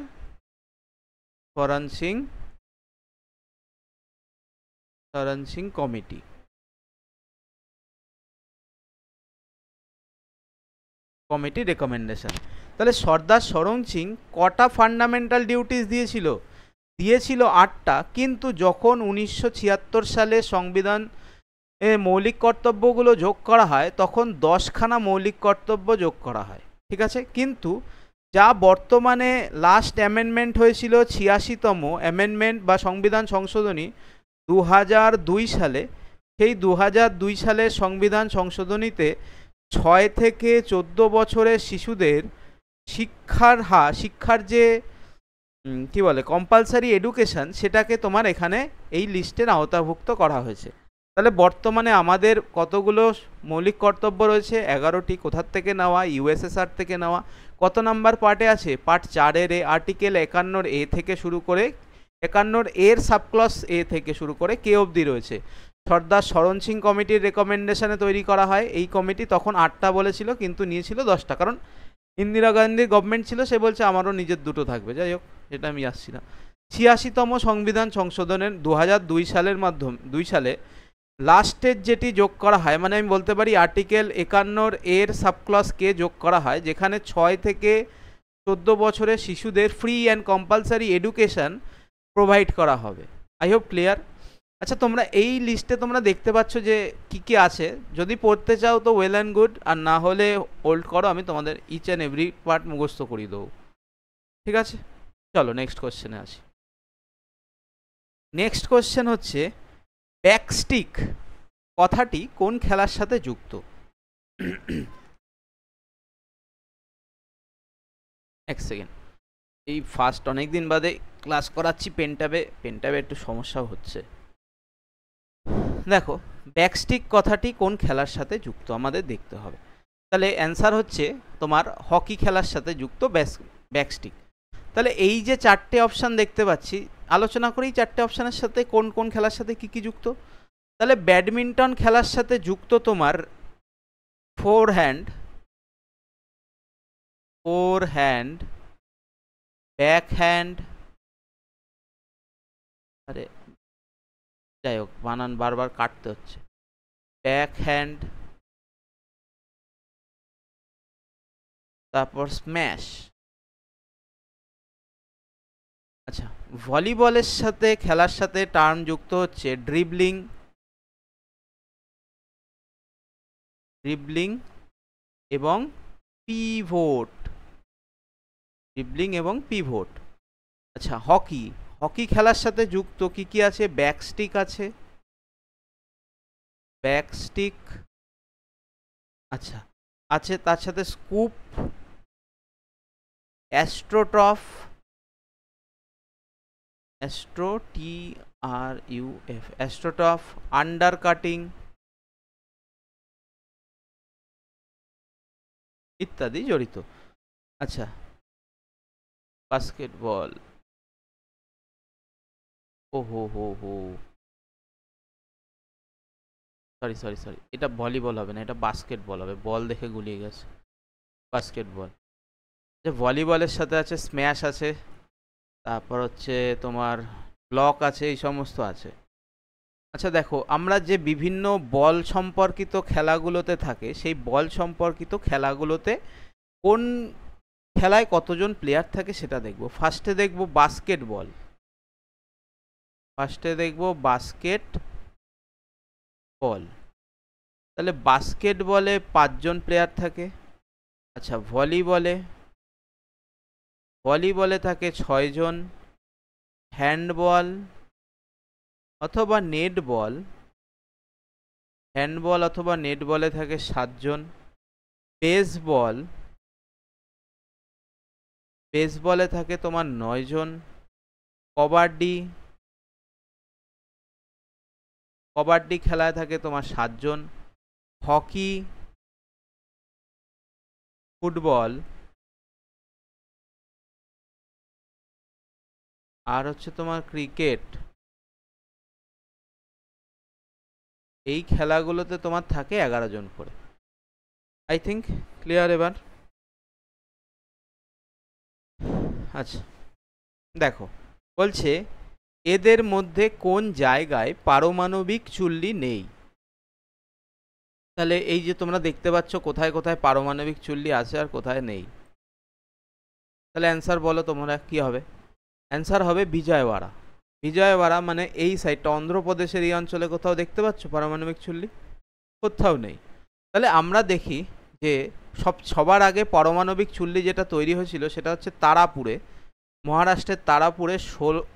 শরণ সিং কমিটি। Committee recommendation. তাহলে সর্দার শরণ সিং কটা ফান্ডামেন্টাল ডিউটিস দিয়েছিল? দিয়েছিল 8টা, কিন্তু যখন 1976 সালে সংবিধান মৌলিক কর্তব্যগুলো যোগ করা হয় তখন 10খানা মৌলিক কর্তব্য যোগ করা হয়, ঠিক আছে। কিন্তু যা বর্তমানে লাস্ট অ্যামেন্ডমেন্ট হয়েছিল 86তম অ্যামেন্ডমেন্ট বা সংবিধান সংশোধনী 2002 সালে, সেই 2002 সালের সংবিধান সংশোধনীতে 6 থেকে 14 বছরের শিশুদের শিক্ষার যে কি বলে কম্পালসারি এডুকেশন, সেটাকে তোমার এখানে এই লিস্টের আওতাভুক্ত করা হয়েছে। তাহলে বর্তমানে আমাদের কতগুলো মৌলিক কর্তব্য রয়েছে? 11টি। কোথার থেকে নেওয়া? ইউএসএসআর থেকে নেওয়া। কত নাম্বার পার্টে আছে? পার্ট 4-এর আর্টিকেল 51A থেকে শুরু করে 51 সাবক্লস এ থেকে শুরু করে কে অবধি রয়েছে। সর্দার শরণ সিং কমিটির রেকমেন্ডেশনে তৈরি করা হয়। এই কমিটি তখন 8টা বলেছিল, কিন্তু নিয়েছিল 10টা, কারণ ইন্দিরা গান্ধীর গভর্নমেন্ট ছিল, সে বলছে আমারও নিজের 2টো থাকবে। যাই হোক, এটা আমি আসছি না। 86তম সংবিধান সংশোধনের 2002 সালে লাস্টের যেটি যোগ করা হয়, মানে আমি বলতে পারি আর্টিকেল 51 সাবক্লস কে যোগ করা হয়, যেখানে 6 থেকে 14 বছরের শিশুদের free and compulsory education provide করা হবে। I hope clear. আচ্ছা, তোমরা এই লিস্টে তোমরা দেখতে পাচ্ছ যে কি কি আছে। যদি পড়তে চাও তো ওয়েল অ্যান্ড গুড, আর না হলে হোল্ড করো, আমি তোমাদের ইচ অ্যান্ড এভরি পার্ট মুখস্থ করিয়ে দেবো, ঠিক আছে। চলো নেক্সট কোশ্চেনে আসি। নেক্সট কোশ্চেন হচ্ছে ব্যাকস্টিক কথাটি কোন খেলার সাথে যুক্ত? এক সেকেন্ড, এই ফার্স্ট অনেকদিন বাদে ক্লাস করাচ্ছি পেনট্যাবে একটু সমস্যা হচ্ছে। দেখো, ব্যাকস্টিক কথাটি কোন খেলার সাথে যুক্ত আমাদের দেখতে হবে। তাহলে অ্যান্সার হচ্ছে তোমার হকি খেলার সাথে যুক্ত ব্যাকস্টিক। তাহলে এই যে 4টে অপশান দেখতে পাচ্ছি, আলোচনা করি 4টে অপশানের সাথে কোন কোন খেলার সাথে কি কি যুক্ত। তাহলে ব্যাডমিন্টন খেলার সাথে যুক্ত তোমার ফোরহ্যান্ড, ব্যাকহ্যান্ড, আরে যাই হোক বানান বারবার কাটতে হচ্ছে, ব্যাকহ্যান্ড, তারপর স্ম্যাশ। আচ্ছা, ভলিবলের সাথে খেলার সাথে টার্ম যুক্ত হচ্ছে ড্রিবলিং এবং পিভোট। আচ্ছা, হকি খেলার সাথে যুক্ত কি কি আছে? ব্যাকস্টিক আছে, আচ্ছা আছে, তার সাথে স্কুপ, অ্যাস্ট্রোট্রফ, আন্ডার কাটিং ইত্যাদি জড়িত। আচ্ছা, বাস্কেটবল, সরি, এটা ভলিবল হবে না, এটা বাস্কেটবল হবে, বল দেখে গুলিয়ে গেছে, বাস্কেটবল। যে ভলিবলের সাথে আছে স্ম্যাশ আছে, তারপর হচ্ছে তোমার ব্লক আছে, এই সমস্ত আছে। আচ্ছা দেখো, আমরা যে বিভিন্ন বল সম্পর্কিত খেলাগুলোতে থাকে, সেই বল সম্পর্কিত খেলাগুলোতে কোন খেলায় কতজন প্লেয়ার থাকে সেটা দেখব। ফার্স্টে দেখব বাস্কেটবল, তাহলে বাস্কেটবলে 5 জন প্লেয়ার থাকে। আচ্ছা, ভলিবলে থাকে 6 জন। হ্যান্ডবল অথবা নেটবলে থাকে 7 জন। বেসবলে থাকে তোমার 9 জন। কবাডি খেলায় থাকে তোমার 7 জন। হকি, ফুটবল আর হচ্ছে তোমার ক্রিকেট, এই খেলাগুলোতে তোমার থাকে 11 জন করে। আই থিঙ্ক ক্লিয়ার এবার। আচ্ছা দেখো, বলছে এদের মধ্যে কোন জায়গায় পারমাণবিক চুল্লি নেই। তাহলে এই যে তোমরা দেখতে পাচ্ছ কোথায় কোথায় পারমাণবিক চুল্লি আছে আর কোথায় নেই, তাহলে অ্যান্সার বলো তোমরা কি হবে? অ্যান্সার হবে বিজয়ওয়াড়া। বিজয়ওয়াড়া মানে এই সাইডটা, অন্ধ্রপ্রদেশের এই অঞ্চলে কোথাও দেখতে পাচ্ছ পারমাণবিক চুল্লি? কোথাও নেই। তাহলে আমরা দেখি যে সবার আগে পারমাণবিক চুল্লি যেটা তৈরি হয়েছিল সেটা হচ্ছে তারাপুরে, মহারাষ্ট্রের তারাপুরে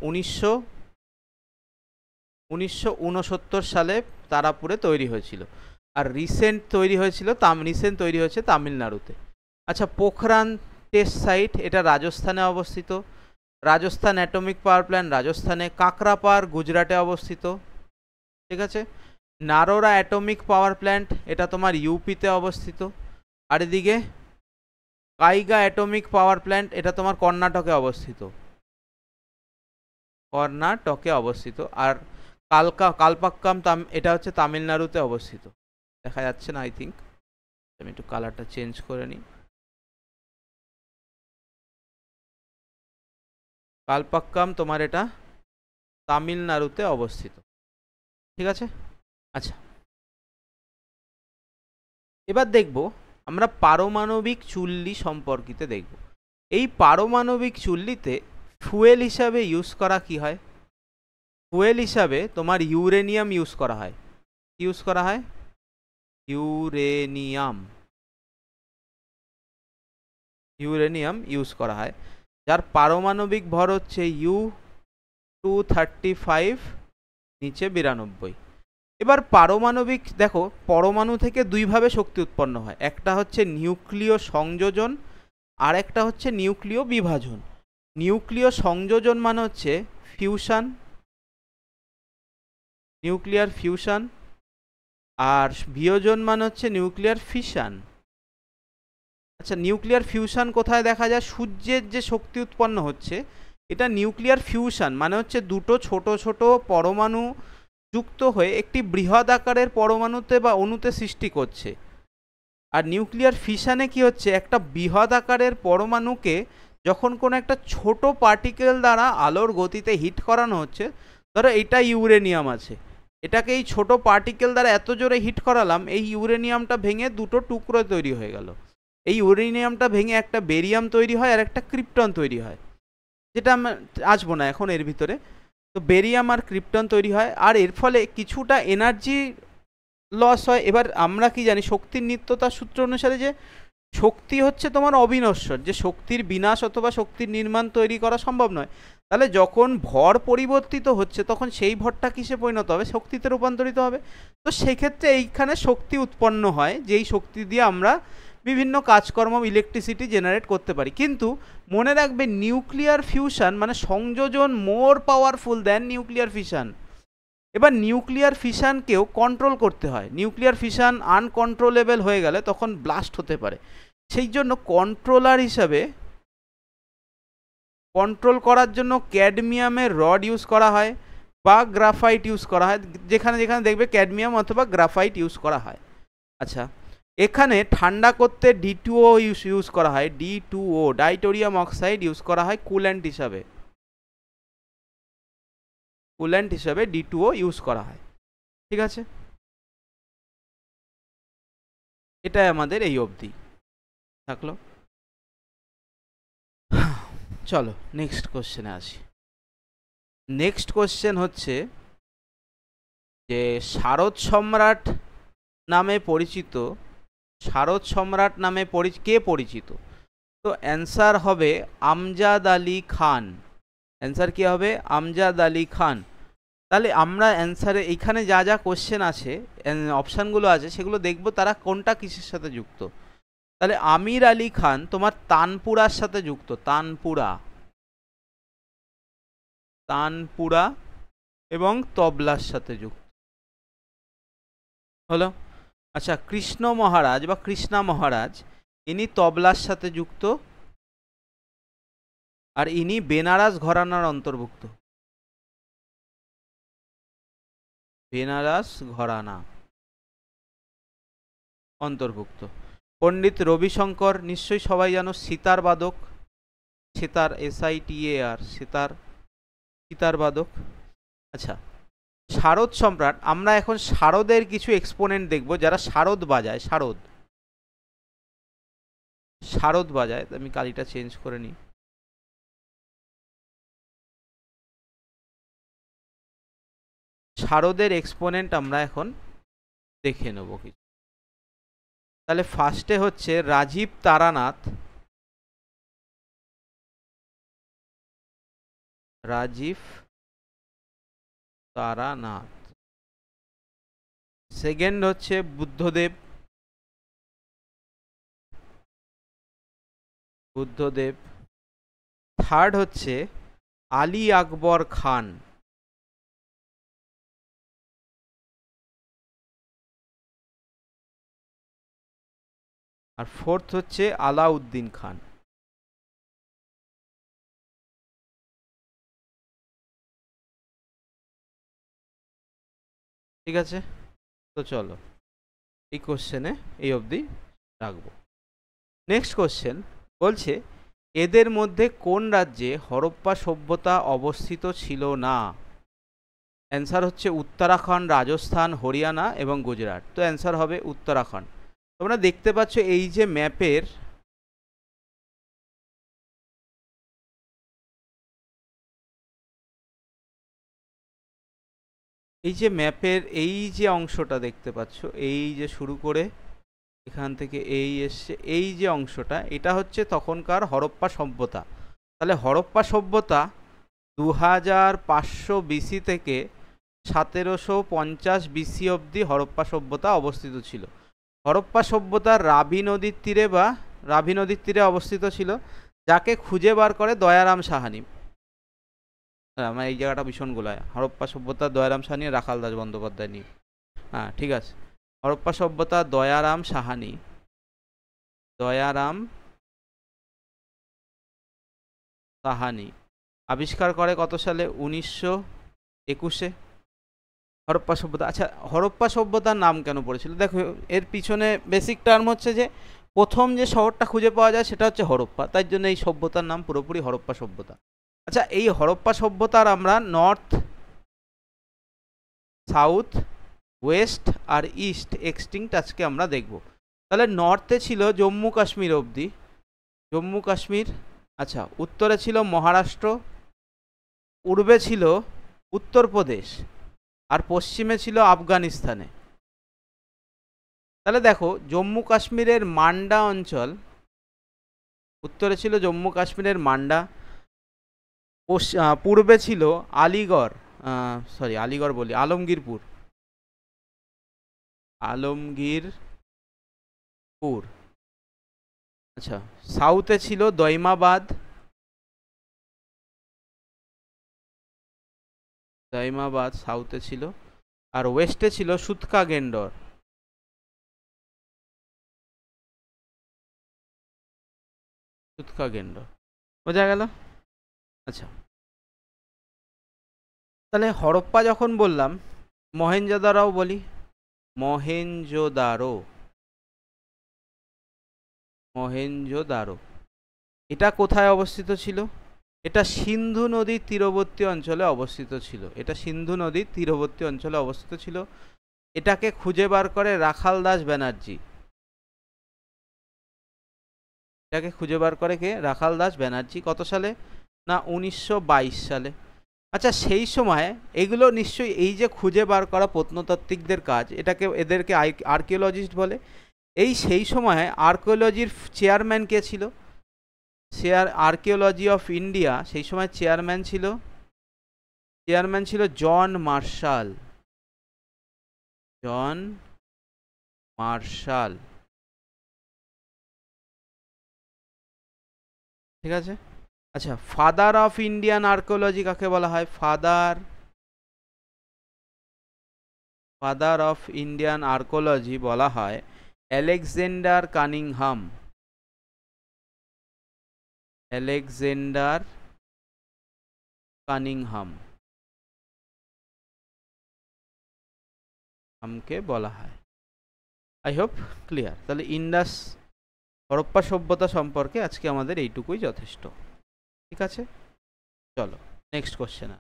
1969 সালে তারাপুরে তৈরি হয়েছিল। আর রিসেন্ট তৈরি হয়েছে তামিলনাড়ুতে। আচ্ছা, পোখরান টেস্ট সাইট, এটা রাজস্থানে অবস্থিত। রাজস্থান অ্যাটমিক পাওয়ার প্ল্যান্ট রাজস্থানে। কাকরাপাড় গুজরাটে অবস্থিত, ঠিক আছে। নারোরা অ্যাটমিক পাওয়ার প্ল্যান্ট, এটা তোমার ইউপিতে অবস্থিত। আর এদিকে কাইগা অ্যাটমিক পাওয়ার প্ল্যান্ট, এটা তোমার কর্ণাটকে অবস্থিত। আর কালপাক্কাম এটা হচ্ছে তামিলনাড়ুতে অবস্থিত। দেখা যাচ্ছে না আই থিঙ্ক, আমি একটু কালারটা চেঞ্জ করে নিই। কালপাক্কাম তোমার এটা তামিলনাড়ুতে অবস্থিত, ঠিক আছে। আচ্ছা, এবার দেখব আমরা পারমাণবিক চুল্লি সম্পর্কিত দেখব। এই পারমাণবিক চুল্লিতে ফুয়েল হিসাবে ইউজ করা কি হয়? ফুয়েল হিসাবে তোমার ইউরেনিয়াম ইউজ করা হয়। ইউজ করা হয় ইউরেনিয়াম ইউজ করা হয়, যার পারমাণবিক ভর হচ্ছে U-235 নিচে 92। এবার পারমাণবিক দেখো, পরমাণু থেকে দুইভাবে শক্তি উৎপন্ন হয়, একটা হচ্ছে নিউক্লিয় সংযোজন আর একটা হচ্ছে নিউক্লিয় বিভাজন। নিউক্লিয় সংযোজন মানে হচ্ছে ফিউশন, নিউক্লিয়ার ফিউশন, আর বিয়োজন মানে হচ্ছে নিউক্লিয়ার ফিশন। আচ্ছা, নিউক্লিয়ার ফিউশন কোথায় দেখা যায়? সূর্যের যে শক্তি উৎপন্ন হচ্ছে এটা নিউক্লিয়ার ফিউশন মানে হচ্ছে দুটো ছোট ছোট পরমাণু যুক্ত হয়ে একটি বৃহৎ আকারের পরমাণুতে বা অণুতে সৃষ্টি করছে। আর নিউক্লিয়ার ফিশনে কি হচ্ছে, একটা বৃহৎ আকারের পরমাণুকে যখন কোনো একটা ছোট পার্টিকেল দ্বারা আলোর গতিতে হিট করানো হচ্ছে, ধরো এইটা ইউরেনিয়াম আছে, এটাকে এই ছোট পার্টিকেল দ্বারা এত জোরে হিট করালাম, এই ইউরেনিয়ামটা ভেঙে দুটো টুকরো তৈরি হয়ে গেল। এই ইউরেনিয়ামটা ভেঙে একটা বেরিয়াম তৈরি হয় আর একটা ক্রিপ্টন তৈরি হয়, যেটা আমরা আসবো না এখন এর ভিতরে। তো বেরিয়াম আর ক্রিপ্টন তৈরি হয়, আর এর ফলে কিছুটা এনার্জি লস হয়। এবার আমরা কি জানি শক্তির নিত্যতার সূত্র অনুসারে যে শক্তি হচ্ছে তোমার অবিনশ্বর, যে শক্তির বিনাশ অথবা শক্তির নির্মাণ তৈরি করা সম্ভব নয়। তাহলে যখন ভর পরিবর্তিত হচ্ছে তখন সেই ভরটা কিসে পরিণত হবে? শক্তিতে রূপান্তরিত হবে। তো সেক্ষেত্রে এইখানে শক্তি উৎপন্ন হয়, যেই শক্তি দিয়ে আমরা বিভিন্ন কাজকর্ম, ইলেকট্রিসিটি জেনারেট করতে পারি। কিন্তু মনে রাখবে নিউক্লিয়ার ফিউশন মানে সংযোজন more powerful than nuclear fission. এবার নিউক্লিয়ার ফিশনকেও কন্ট্রোল করতে হয়। নিউক্লিয়ার ফিশন আনকন্ট্রোলেবল হয়ে গেলে তখন ব্লাস্ট হতে পারে। সেই জন্য কন্ট্রোলার হিসাবে, কন্ট্রোল করার জন্য ক্যাডমিয়ামের রড ইউজ করা হয় বা গ্রাফাইট ইউজ করা হয়, যেখানে যেখানে দেখবে ক্যাডমিয়াম অথবা গ্রাফাইট ইউজ করা হয়। আচ্ছা, এখানে ঠান্ডা করতে D2O ইউজ করা হয়, D2O ডাইটোরিয়াম অক্সাইড ইউজ করা হয় কুল্যান্ট হিসাবে D2O ইউজ করা হয়, ঠিক আছে। এটাই আমাদের এই অবধি থাকলো। চলো নেক্সট কোশ্চেনে আসি। নেক্সট কোশ্চেন হচ্ছে যে শারদ সম্রাট নামে পরিচিত, কে পরিচিত? তো অ্যান্সার হবে আমজাদ আলী খান। অ্যান্সার কি হবে? আমজাদ আলী খান। তাহলে আমরা অ্যান্সারে এইখানে যা যা কোশ্চেন আছে, অপশানগুলো আছে, সেগুলো দেখব তারা কোনটা কিসের সাথে যুক্ত। তাহলে আমির আলী খান তোমার তানপুরার সাথে যুক্ত, তানপুরা এবং তবলার সাথে যুক্ত হলো। আচ্ছা, কৃষ্ণ মহারাজ বা কৃষ্ণা মহারাজ ইনি তবলার সাথে যুক্ত, আর ইনি বেনারস ঘরানার অন্তর্ভুক্ত। বেনারস ঘরানা অন্তর্ভুক্ত। পণ্ডিত রবিশঙ্কর, নিশ্চয়ই সবাই জানো, সিতার বাদক, সিতার, SITAR, সিতার, সিতার বাদক। আচ্ছা, শারদ সম্রাট, আমরা এখন শারদের কিছু এক্সপোনেন্ট দেখব যারা শারদ বাজায়, শারদ, শারদ বাজায়। আমি কালিটা চেঞ্জ করে নিই। শারদের এক্সপোনেন্ট আমরা এখন দেখে নেব কিছু। তাহলে ফার্স্টে হচ্ছে রাজীব তারানাথ, রাজীব তারানাথ। সেকেন্ড হচ্ছে বুদ্ধদেব, বুদ্ধদেব। থার্ড হচ্ছে আলী আকবর খান। আর ফোর্থ হচ্ছে আলাউদ্দিন খান। ঠিক আছে, তো চলো এই কোশ্চেনে এই অবধি রাখবো। নেক্সট কোশ্চেন বলছে, এদের মধ্যে কোন রাজ্যে হরপ্পা সভ্যতা অবস্থিত ছিল না? অ্যান্সার হচ্ছে উত্তরাখণ্ড, রাজস্থান, হরিয়ানা এবং গুজরাট। তো অ্যান্সার হবে উত্তরাখণ্ড। তোমরা দেখতে পাচ্ছ এই যে ম্যাপের, এই যে ম্যাপের এই যে অংশটা দেখতে পাচ্ছ, এই যে শুরু করে এখান থেকে এই এসছে, এই যে অংশটা, এটা হচ্ছে তখনকার হরপ্পা সভ্যতা। তাহলে হরপ্পা সভ্যতা 2500 BC থেকে 1750 BC অবধি হরপ্পা সভ্যতা অবস্থিত ছিল। হরপ্পা সভ্যতা রাবি নদীর তীরে বা রাবি নদীর তীরে অবস্থিত ছিল, যাকে খুঁজে বার করে দয়ারাম সাহানি। আমার এই জায়গাটা ভীষণ গোলায়, হরপ্পা সভ্যতা দয়ারাম সাহানি, রাখাল দাস বন্দ্যোপাধ্যায় নিয়ে। হ্যাঁ ঠিক আছে, হরপ্পা সভ্যতা দয়ারাম সাহানি, দয়ারাম সাহানি আবিষ্কার করে কত সালে? 1921-এ হরপ্পা সভ্যতা। আচ্ছা, হরপ্পা সভ্যতার নাম কেন পড়েছিল? দেখো এর পিছনে বেসিক টার্ম হচ্ছে যে প্রথম যে শহরটা খুঁজে পাওয়া যায় সেটা হচ্ছে হরপ্পা, তাই জন্য এই সভ্যতার নাম পুরোপুরি হরপ্পা সভ্যতা। আচ্ছা, এই হরপ্পা সভ্যতার আমরা নর্থ, সাউথ, ওয়েস্ট আর ইস্ট এক্সটিংক্ট আজকে আমরা দেখব। তাহলে নর্থে ছিল জম্মু কাশ্মীর অবধি, জম্মু কাশ্মীর। আচ্ছা, উত্তরে ছিল মহারাষ্ট্র, পূর্বে ছিল উত্তরপ্রদেশ, আর পশ্চিমে ছিল আফগানিস্তানে। তাহলে দেখো জম্মু কাশ্মীরের মান্ডা অঞ্চল, উত্তরে ছিল জম্মু কাশ্মীরের মান্ডা, পূর্বে ছিল আলিগড়, আলিগড় বলি, আলমগীরপুর, আলমগীরপুর। আচ্ছা, সাউথে ছিল দৈমাবাদ, দৈমাবাদ সাউথে ছিল, আর ওয়েস্টে ছিল সুতকা গেন্ডর, সুতকা গেন্ডর। বোঝা গেল? আচ্ছা, তাহলে হরপ্পা যখন বললাম, মহেঞ্জোদারোও বলি, মহেঞ্জোদারো, মহেঞ্জোদারো এটা কোথায় অবস্থিত ছিল? এটা সিন্ধু নদীর তীরবর্তী অঞ্চলে অবস্থিত ছিল, এটা সিন্ধু নদীর তীরবর্তী অঞ্চলে অবস্থিত ছিল। এটাকে খুঁজে বার করে রাখাল দাস ব্যানার্জি, এটাকে খুঁজে বার করে কে? রাখাল দাস ব্যানার্জি। কত সালে? না 1922 সালে। আচ্ছা, সেই সময় এগুলো নিশ্চয়ই, এই যে খুঁজে বার করা প্রত্নতাত্ত্বিকদের কাজ, এটাকে এদেরকে আর্কিওলজিস্ট বলে। এই সেই সময় আর্কিওলজির চেয়ারম্যান কে ছিল? আর্কিওলজি অফ ইন্ডিয়া সেই সময় চেয়ারম্যান ছিল জন মার্শাল, জন মার্শাল। ঠিক আছে। আচ্ছা, ফাদার অফ ইন্ডিয়ান আর্কিওলজি কাকে বলা হয়? ফাদার অফ ইন্ডিয়ান আর্কিওলজি বলা হয় আলেকজান্ডার কানিংহাম, আলেকজান্ডার কানিংহাম আমকে বলা হয়। I hope clear. তাহলে ইন্ডাস হরপ্পা সভ্যতা সম্পর্কে আজকে আমাদের এইটুকুই যথেষ্ট। ঠিক আছে, চলো next question.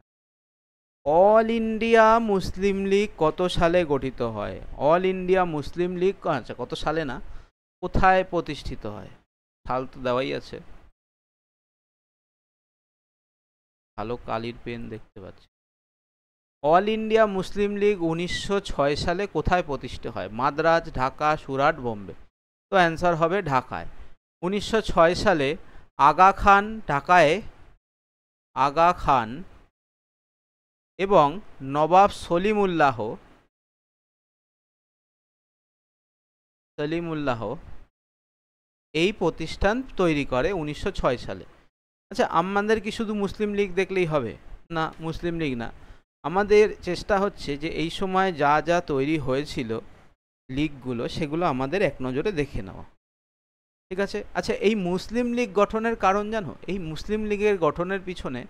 All India Muslim League কত সালে গঠিত হয়? অল ইন্ডিয়া মুসলিম লীগ, আচ্ছা কত সালে না, কোথায় প্রতিষ্ঠিত হয়? সাল তো দেওয়াই আছে, ভালো কালির পেন দেখতে পাচ্ছি। অল ইন্ডিয়া মুসলিম লীগ 1906 সালে কোথায় প্রতিষ্ঠিত হয়? মাদ্রাজ, ঢাকা, সুরাট, বোম্বে। তো অ্যান্সার হবে ঢাকায়। 1906 সালে আগা খান, ঢাকায় আগা খান এবং নবাব সলিমুল্লাহ এই প্রতিষ্ঠান তৈরি করে 1906 সালে। আচ্ছা, আমাদের কি শুধু মুসলিম লীগ দেখলেই হবে? না, মুসলিম লীগ না, আমাদের চেষ্টা হচ্ছে যে এই সময় যা যা তৈরি হয়েছিল লীগগুলো, সেগুলো আমাদের এক নজরে দেখে নেওয়া। ঠিক আছে। আচ্ছা, এই মুসলিম লীগ গঠনের কারণ জানো? এই মুসলিম লীগের গঠনের পিছনে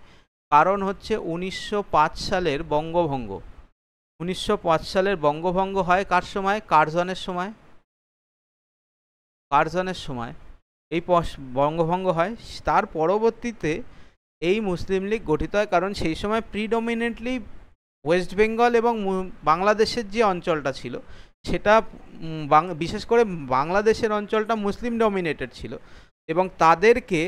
কারণ হচ্ছে 1905 সালের বঙ্গভঙ্গ। 1905 সালের বঙ্গভঙ্গ হয় কার সময়? কার্জনের সময়। কার্জনের সময় এই বঙ্গভঙ্গ হয়। তার পরবর্তীতে এই মুসলিম লীগ গঠিত হয়, কারণ সেই সময় প্রিডমিনেন্টলি ওয়েস্ট বেঙ্গল এবং বাংলাদেশের যে অঞ্চলটা ছিল সেটা বিশেষ করে বাংলাদেশের অঞ্চলটা মুসলিম ডমিনেটেড ছিল, এবং তাদেরকে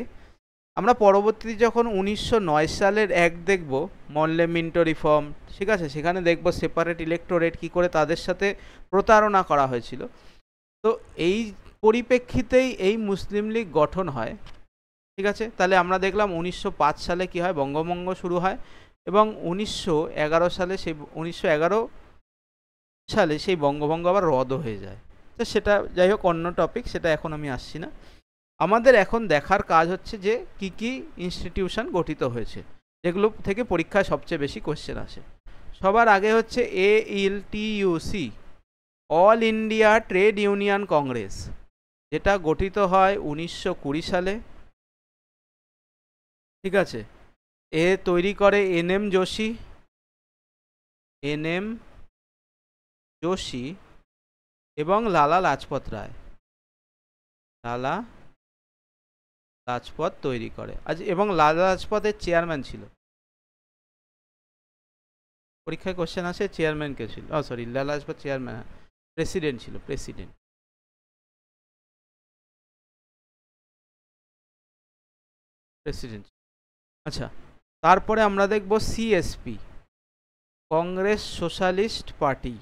আমরা পরবর্তীতে যখন 1909 সালের অ্যাক্ট দেখব, মরলে মিন্টো রিফর্ম, ঠিক আছে, সেখানে দেখব সেপারেট ইলেক্টোরেট কী করে তাদের সাথে প্রতারণা করা হয়েছিল। তো এই পরিপ্রেক্ষিতেই এই মুসলিম লীগ গঠন হয়। ঠিক আছে, তাহলে আমরা দেখলাম 1905 সালে কি হয়, বঙ্গভঙ্গ শুরু হয়, এবং 1911 সালে সেই বঙ্গভঙ্গ আবার রদও হয়ে যায়। তো সেটা যাই হোক, অন্য টপিক, সেটা এখন আমি আসছি না। আমাদের এখন দেখার কাজ হচ্ছে যে কি কি ইনস্টিটিউশন গঠিত হয়েছে, যেগুলো থেকে পরীক্ষায় সবচেয়ে বেশি কোশ্চেন আসে। সবার আগে হচ্ছে ALTUC, all India trade union Congress, যেটা গঠিত হয় 1920 সালে। ঠিক আছে, তৈরি করে NM যোশী এবং লালা লাজপত রায়। লালা লাজপত তৈরি করে আজ, এবং লালা লাজপতের চেয়ারম্যান ছিল। পরীক্ষায় কোশ্চেন আসে চেয়ারম্যান কে ছিল, sorry, Lala Lajpat chairman, president ছিল, প্রেসিডেন্ট। আচ্ছা, তারপরে আমরা দেখব CSP, Congress socialist party.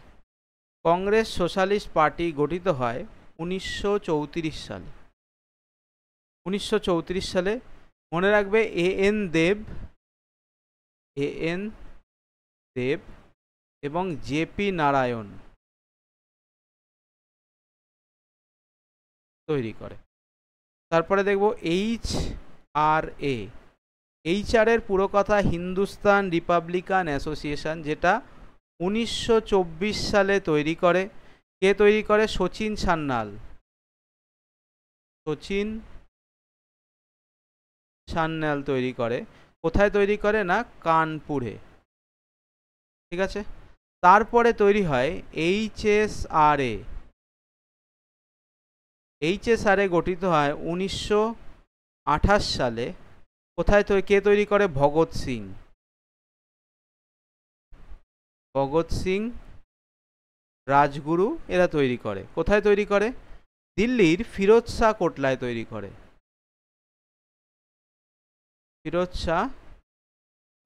Congress socialist party গঠিত হয় 1934 সালে। 1934 সালে, মনে রাখবে AN দেব এবং JP নারায়ণ তৈরি করে। তারপরে দেখব HR এর পুরো কথা হিন্দুস্তান রিপাবলিকান অ্যাসোসিয়েশন, যেটা 1924 সালে তৈরি করে। কে তৈরি করে? শচীন সান্যাল তৈরি করে। কোথায় তৈরি করে? না, কানপুরে। ঠিক আছে, তারপরে তৈরি হয় HSRA গঠিত হয় 1928 সালে। কোথায় কে তৈরি করে? ভগৎ সিং, রাজগুরু, এরা তৈরি করে। কোথায় তৈরি করে? দিল্লির ফিরোজ শাহ কোটলায় তৈরি করে। ফিরোজ শাহ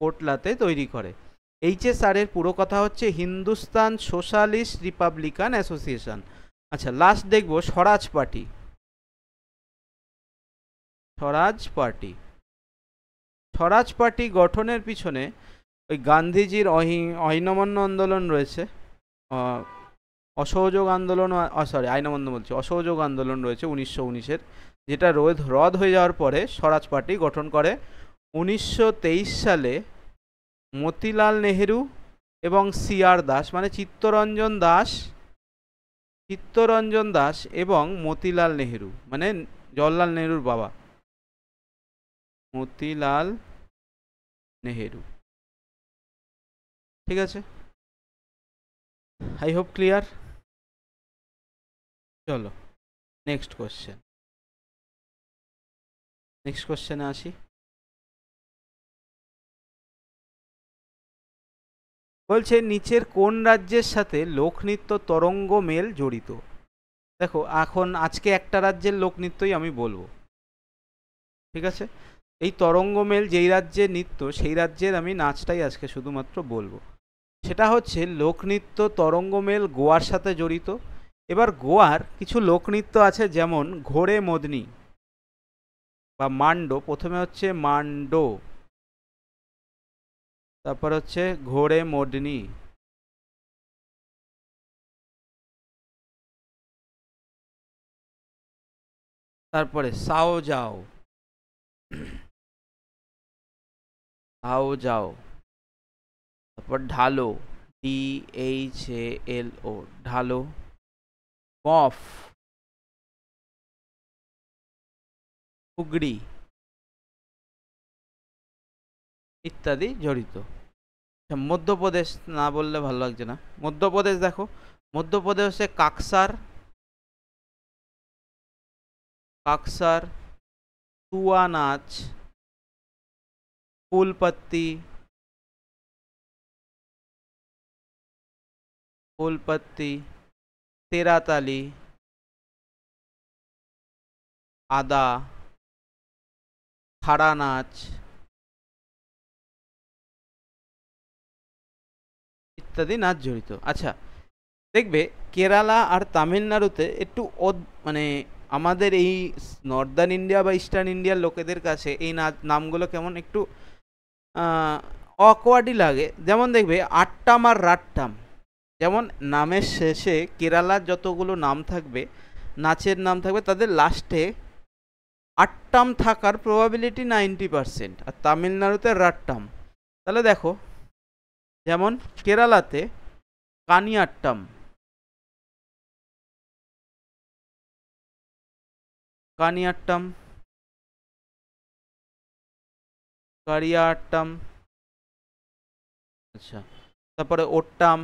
কোটলাতে তৈরি করে। HSR এর পুরো কথা হচ্ছে হিন্দুস্তান সোশ্যালিস্ট রিপাবলিকান অ্যাসোসিয়েশন। আচ্ছা, লাস্ট দেখব স্বরাজ পার্টি গঠনের পিছনে ওই গান্ধীজির অহিনমন্য আন্দোলন রয়েছে, অসহযোগ আন্দোলন, অসহযোগ আন্দোলন রয়েছে 1919-এর, যেটা রদ হয়ে যাওয়ার পরে স্বরাজ পার্টি গঠন করে 1923 সালে মতিলাল নেহেরু এবং CR দাস, মানে চিত্তরঞ্জন দাস এবং মতিলাল নেহেরু, মানে জওহরলাল নেহেরুর বাবা মতিলাল নেহেরু। ঠিক আছে, আই হোপ ক্লিয়ার। চলো নেক্সট কোশ্চেন। নেক্সট কোশ্চেনে আসি। বলছে নিচের কোন রাজ্যের সাথে লোকনৃত্য তরঙ্গ মেল জড়িত? দেখো এখন আজকে একটা রাজ্যের লোকনৃত্যই আমি বলবো, ঠিক আছে? এই তরঙ্গ মেল যেই রাজ্যের নৃত্য সেই রাজ্যের আমি নাচটাই আজকে শুধুমাত্র বলবো। সেটা হচ্ছে লোকনৃত্য তরঙ্গ মেল গোয়ার সাথে জড়িত। এবার গোয়ার কিছু লোকনৃত্য আছে, যেমন ঘোড়ে মদনি বা মান্ডো। প্রথমে হচ্ছে মান্ডো, তারপর হচ্ছে ঘোড়ে মদনি, তারপরে সাও যাও, সাও যাও, তারপর ঢালো, DHALO, ঢালো, মফ, ফুগড়ি ইত্যাদি জড়িত। মধ্যপ্রদেশ না বললে ভালো লাগছে না। মধ্যপ্রদেশ দেখো, মধ্যপ্রদেশে কাকসার, কাকসার, তুয়া নাচ, ফুলপত্তি, ফুলপত্তি, তেরাতালি, আদা, খাড়া নাচ ইত্যাদি নাচ জড়িত। আচ্ছা, দেখবে কেরালা আর তামিলনাড়ুতে একটু মানে আমাদের এই নর্দার্ন ইন্ডিয়া বা ইস্টার্ন ইন্ডিয়ার লোকেদের কাছে এই নামগুলো কেমন একটু অকওয়ার্ডই লাগে। যেমন দেখবে আট্টাম আর রাট্টাম, যেমন নামের শেষে কেরালার যতগুলো নাম থাকবে, নাচের নাম থাকবে, তাদের লাস্টে আট্টাম থাকার প্রবাবিলিটি 90%, আর তামিলনাড়ুতে রাট্টাম। তাহলে দেখো, যেমন কেরালাতে কানিয়াট্টাম, কানিয়াট্টাম, কারিয়াট্টাম, আচ্ছা, তারপরে ওট্টাম,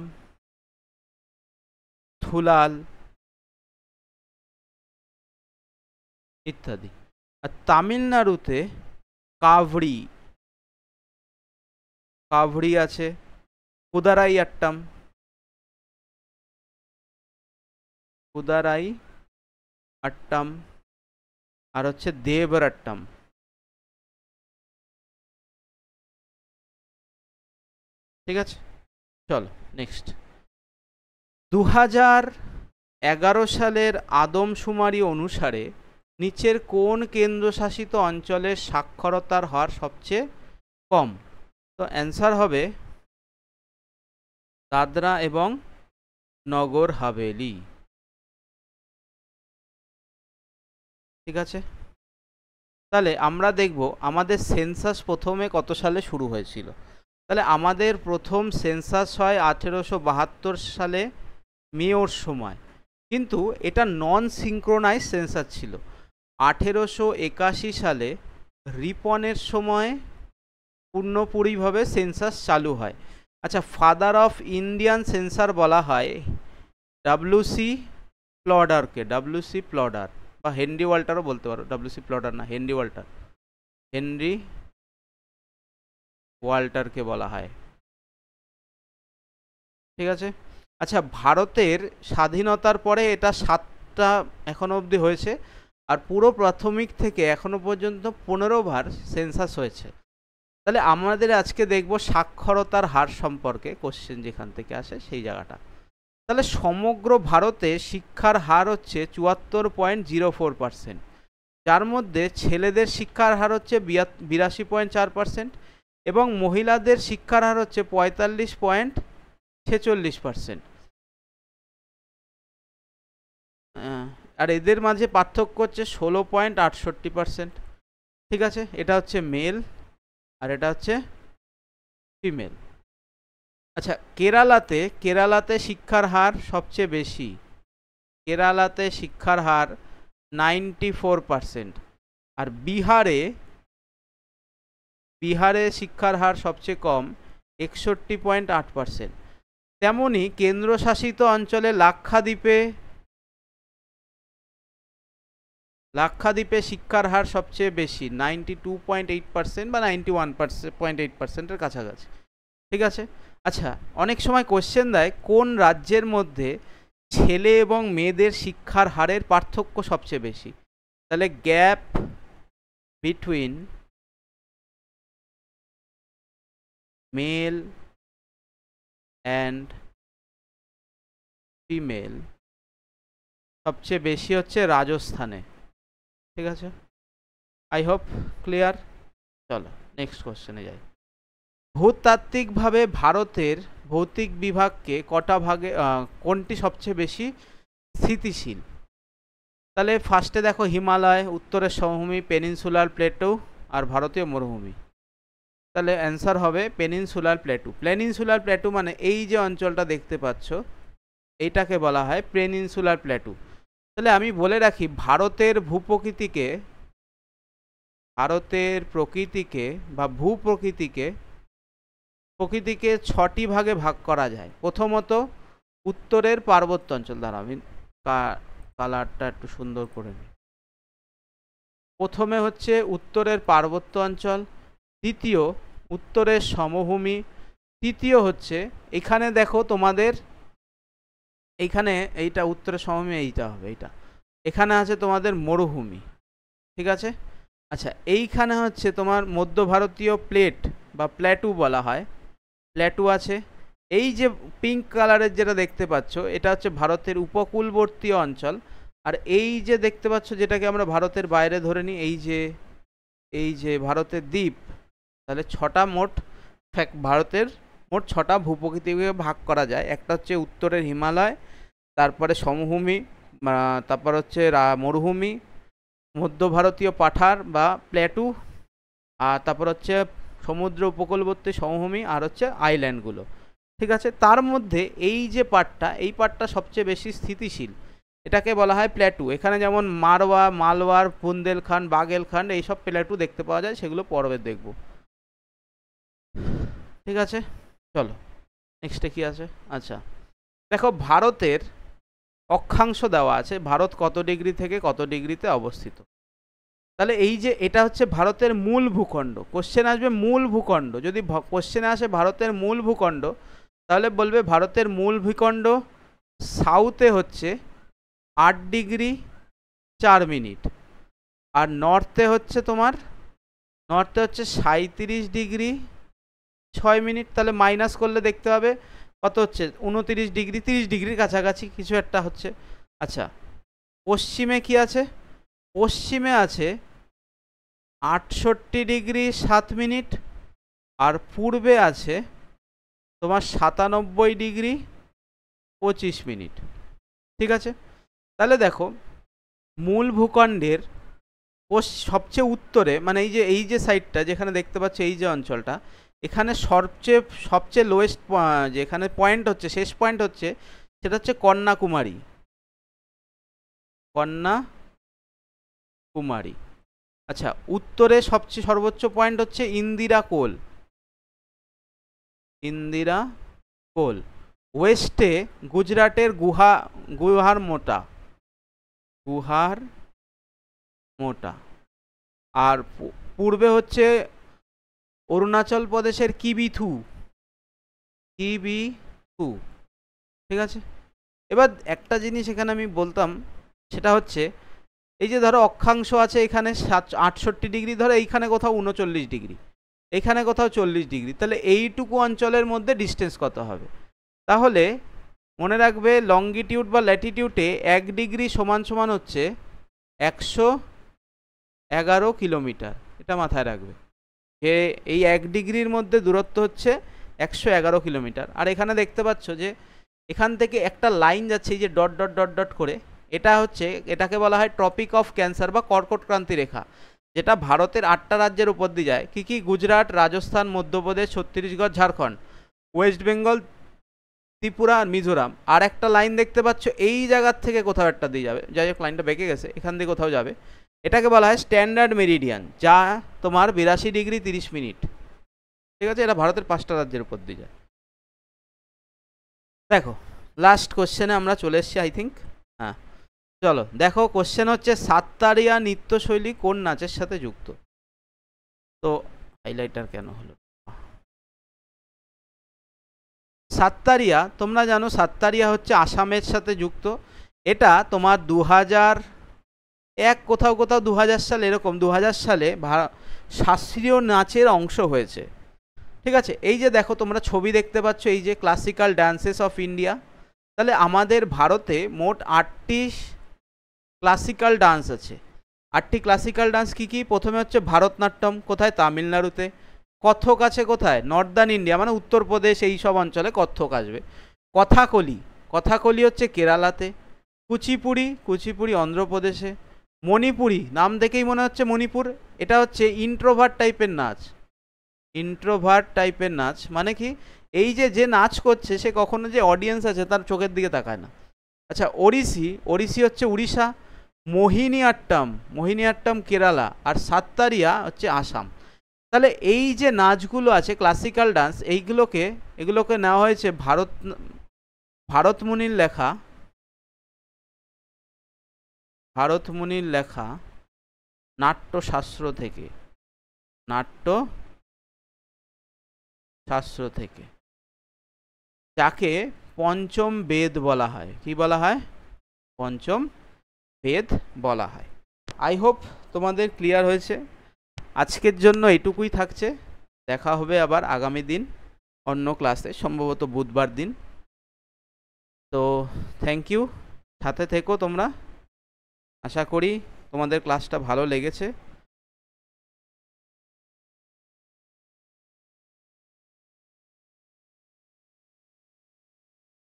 থুলাল ইত্যাদি। আর তামিলনাড়ুতে কাভড়ি, কাভড়ি আছে, কুদারাই আট্টাম, কুদারাই আট্টাম, আর হচ্ছে দেবরাট্টাম। ঠিক আছে, চলো নেক্সট। 2011 সালের আদমশুমারি অনুসারে নিচের কোন কেন্দ্রশাসিত অঞ্চলের সাক্ষরতার হার সবচেয়ে কম? তো অ্যান্সার হবে দাদরা এবং নগর হাভেলি। ঠিক আছে, তাহলে আমরা দেখব আমাদের সেন্সাস প্রথমে কত সালে শুরু হয়েছিল। তাহলে আমাদের প্রথম সেন্সাস হয় 1872 সালে মেয়র সময়, কিন্তু এটা নন সিঙ্ক্রোনাইজ সেন্সাস ছিল। 1881 সালে রিপনের সময় পূর্ণপরিভাবে সেন্সাস চালু হয়। আচ্ছা, ফাদার অফ ইন্ডিয়ান সেন্সার বলা হয় WC প্লডারকে, WC প্লডার বা হেনরি ওয়াল্টারও বলতে পারো। WC প্লডার না, হেনরি ওয়াল্টার, হেনরি ওয়াল্টারকে বলা হয়। ঠিক আছে, আচ্ছা, ভারতের স্বাধীনতার পরে এটা 7টা এখনো অবধি হয়েছে, আর পুরো প্রাথমিক থেকে এখনো পর্যন্ত 15 বার সেন্সাস হয়েছে। তাহলে আমাদের আজকে দেখব সাক্ষরতার হার সম্পর্কে কোশ্চেন যেখান থেকে আসে সেই জায়গাটা। তাহলে সমগ্র ভারতে শিক্ষার হার হচ্ছে 74.04%, যার মধ্যে ছেলেদের শিক্ষার হার হচ্ছে 82.4% এবং মহিলাদের শিক্ষার হার হচ্ছে 45.46%। আর এদের মাঝে পার্থক্য হচ্ছে 16.68%। ঠিক আছে, এটা হচ্ছে মেল আর এটা হচ্ছে ফিমেল। আচ্ছা, কেরালাতে শিক্ষার হার সবচেয়ে বেশি। কেরালাতে শিক্ষার হার 94%। আর বিহারে শিক্ষার হার সবচেয়ে কম, 61.8%। তেমনি কেন্দ্রশাসিত অঞ্চলে লাক্ষাদ্বীপে শিক্ষার হার সবচেয়ে বেশি 92.8% বা 91.8%-এর কাছাকাছি। ঠিক আছে। আচ্ছা, অনেক সময় কোশ্চেন দেয় কোন রাজ্যের মধ্যে ছেলে এবং মেয়েদের শিক্ষার হারের পার্থক্য সবচেয়ে বেশি। তাহলে gap between male and female সবচেয়ে বেশি হচ্ছে রাজস্থানে। ঠিক আছে, আই হোপ ক্লিয়ার। চলো নেক্সট কোশ্চেনে যাই। ভূতাত্ত্বিকভাবে ভারতের ভৌতিক বিভাগকে কটা ভাগে, কোনটি সবচেয়ে বেশি স্থিতিশীল? তাহলে ফার্স্টে দেখো হিমালয়, উত্তরের সমভূমি, পেনিনসুলার প্লেটো আর ভারতীয় মরুভূমি। তাহলে অ্যান্সার হবে পেনিনসুলার প্লেটো। পেনিনসুলার প্লেটো মানে এই যে অঞ্চলটা দেখতে পাচ্ছ এইটাকে বলা হয় পেনিনসুলার প্লেটো। তাহলে আমি বলে রাখি ভারতের ভূপ্রকৃতিকে, ভারতের প্রকৃতিকে বা ভূপ্রকৃতিকে প্রকৃতিকে 6টি ভাগে ভাগ করা যায়। প্রথমত উত্তরের পার্বত্য অঞ্চল। দ্বারা আমি কালারটা একটু সুন্দর করে নিই। প্রথমে হচ্ছে উত্তরের পার্বত্য অঞ্চল, দ্বিতীয় উত্তরের সমভূমি, তৃতীয় হচ্ছে এখানে দেখো তোমাদের এইখানে এইটা উত্তরের সমভূমি, এইটা হবে এইটা, এখানে আছে তোমাদের মরুভূমি। ঠিক আছে। আচ্ছা, এইখানে হচ্ছে তোমার মধ্য ভারতীয় প্লেট বা প্ল্যাটু বলা হয়, প্ল্যাটু আছে। এই যে পিঙ্ক কালারের যেটা দেখতে পাচ্ছ এটা হচ্ছে ভারতের উপকূলবর্তী অঞ্চল। আর এই যে দেখতে পাচ্ছ যেটাকে আমরা ভারতের বাইরে ধরে নিই, এই যে ভারতের দ্বীপ। তাহলে ভারতের মোট 6টা ভূপ্রকৃতিকে ভাগ করা যায়। একটা হচ্ছে উত্তরের হিমালয়, তারপরে সমভূমি, তারপর হচ্ছে মরুভূমি, মধ্য ভারতীয় পাঠার বা প্ল্যাটু, আর তারপর হচ্ছে সমুদ্র উপকূলবর্তী সমভূমি, আর হচ্ছে আইল্যান্ডগুলো। ঠিক আছে। তার মধ্যে এই যে পার্টটা, এই পার্টটা সবচেয়ে বেশি স্থিতিশীল, এটাকে বলা হয় প্ল্যাটু। এখানে যেমন মালওয়ার, বুন্দেলখান্ড, বাগেলখান্ড এইসব প্ল্যাটু দেখতে পাওয়া যায়, সেগুলো পরে দেখব। ঠিক আছে, চলো নেক্সটে কি আছে। আচ্ছা দেখো, ভারতের অক্ষাংশ দেওয়া আছে, ভারত কত ডিগ্রি থেকে কত ডিগ্রিতে অবস্থিত। তাহলে এই যে এটা হচ্ছে ভারতের মূল ভূখণ্ড। কোশ্চেন আসবে মূল ভূখণ্ড, যদি কোশ্চেনে আসে ভারতের মূল ভূখণ্ড তাহলে বলবে ভারতের মূল ভূখণ্ড সাউথে হচ্ছে 8 ডিগ্রি 4 মিনিট, আর নর্থে হচ্ছে তোমার 37 ডিগ্রি 6 মিনিট। তাহলে মাইনাস করলে দেখতে হবে কত হচ্ছে, 29 ডিগ্রি, 30 ডিগ্রির কাছাকাছি কিছু একটা হচ্ছে। আচ্ছা, পশ্চিমে কি আছে? পশ্চিমে আছে 68 ডিগ্রি 7 মিনিট, আর পূর্বে আছে তোমার 97 ডিগ্রি 25 মিনিট। ঠিক আছে। তাহলে দেখো মূল ভূখণ্ডের সবচেয়ে উত্তরে, মানে এই যে সাইডটা যেখানে দেখতে পাচ্ছ, এই যে অঞ্চলটা, এখানে সবচেয়ে লোয়েস্ট যেখানে পয়েন্ট হচ্ছে, শেষ পয়েন্ট হচ্ছে, সেটা হচ্ছে কন্যাকুমারী। আচ্ছা, উত্তরে সবচেয়ে সর্বোচ্চ পয়েন্ট হচ্ছে ইন্দিরা কোল। ওয়েস্টে গুজরাটের গুহার মোটা, আর পূর্বে হচ্ছে অরুণাচল প্রদেশের কিবিথু। ঠিক আছে। এবার একটা জিনিস এখানে আমি বলতাম, সেটা হচ্ছে এই যে ধরো অক্ষাংশ আছে এখানে 68 ডিগ্রি, ধরো এইখানে কোথাও 39 ডিগ্রি, এখানে কোথাও 40 ডিগ্রি, তাহলে এইটুকু অঞ্চলের মধ্যে ডিস্টেন্স কত হবে? তাহলে মনে রাখবে লঙ্গিটিউড বা ল্যাটিটিউডে 1 ডিগ্রি সমান সমান হচ্ছে 111 কিলোমিটার। এটা মাথায় রাখবে যে এই 1 ডিগ্রির মধ্যে দূরত্ব হচ্ছে 111 কিলোমিটার। আর এখানে দেখতে পাচ্ছ যে এখান থেকে একটা লাইন যাচ্ছে, এই যে ডট ডট ডট ডট করে, এটাকে বলা হয় ট্রপিক অফ ক্যান্সার বা কর্কট ক্রান্তি রেখা, যেটা ভারতের 8টা রাজ্যের উপর দিয়ে যায়। কি? গুজরাট, রাজস্থান, মধ্যপ্রদেশ, ছত্তিশগড়, ঝাড়খণ্ড, ওয়েস্ট বেঙ্গল, ত্রিপুরা আর মিজোরাম। আর একটা লাইন দেখতে পাচ্ছ এই জায়গার থেকে কোথাও একটা দিয়ে যাবে, যাই হোক লাইনটা বেঁকে গেছে, এখান দিয়ে কোথাও যাবে। এটাকে বলা হয় স্ট্যান্ডার্ড মেরিডিয়ান, যা তোমার 82 ডিগ্রি 30 মিনিট। ঠিক আছে, এটা ভারতের 5টা রাজ্যের উপর দিয়ে যায়। দেখো লাস্ট কোশ্চেনে আমরা চলে এসেছি, আই থিঙ্ক। হ্যাঁ, চলো দেখো, কোশ্চেন হচ্ছে সাত্তারিয়া নৃত্যশৈলী কোন নাচের সাথে যুক্ত? তো হাইলাইটার কেন হলো? সাত্তারিয়া, তোমরা জানো সাত্তারিয়া হচ্ছে আসামের সাথে যুক্ত। এটা তোমার 2001 কোথাও কোথাও 2000 সাল, এরকম 2000 সালে শাস্ত্রীয় নাচের অংশ হয়েছে। ঠিক আছে, এই যে দেখো তোমরা ছবি দেখতে পাচ্ছ, এই যে ক্লাসিক্যাল ডান্সেস অফ ইন্ডিয়া। তাহলে আমাদের ভারতে মোট 8টি ক্লাসিক্যাল ডান্স আছে। 8টি ক্লাসিক্যাল ডান্স কী কী? প্রথমে হচ্ছে ভারতনাট্যম, কোথায়? তামিলনাড়ুতে। কত্থক আছে কোথায়? নর্দার্ন ইন্ডিয়া, মানে উত্তরপ্রদেশ এই সব অঞ্চলে কত্থক আসবে। কথাকলি, কথাকলি হচ্ছে কেরালাতে। কুচিপুড়ি, কুচিপুড়ি অন্ধ্রপ্রদেশে। মণিপুরি, নাম দেখেই মনে হচ্ছে মণিপুর, এটা হচ্ছে ইন্ট্রোভার্ট টাইপের নাচ। ইন্ট্রোভার্ট টাইপের নাচ মানে কি? এই যে যে নাচ করছে সে কখনো যে অডিয়েন্স আছে তার চোখের দিকে তাকায় না। আচ্ছা, ওড়িশি, ওড়িশি হচ্ছে উড়িষ্যা। মোহিনীআট্টম, মোহিনীআট্টম কেরালা। আর সাত্তারিয়া হচ্ছে আসাম। তাহলে এই যে নাচগুলো আছে ক্লাসিক্যাল ডান্স, এগুলোকে নেওয়া হয়েছে ভারতমুনির লেখা, ভারতমুনির লেখা নাট্যশাস্ত্র থেকে, নাট্যশাস্ত্র থেকে, যাকে পঞ্চম বেদ বলা হয়। কি বলা হয়? পঞ্চম বেদ বলা হয়। আই হোপ তোমাদের ক্লিয়ার হয়েছে। আজকের জন্য এটুকুই থাকছে। দেখা হবে আবার আগামী দিন অন্য ক্লাসে, সম্ভবত বুধবার দিন। তো থ্যাংক ইউ, সাথে থেকো তোমরা। আশা করি তোমাদের ক্লাসটা ভালো লেগেছে।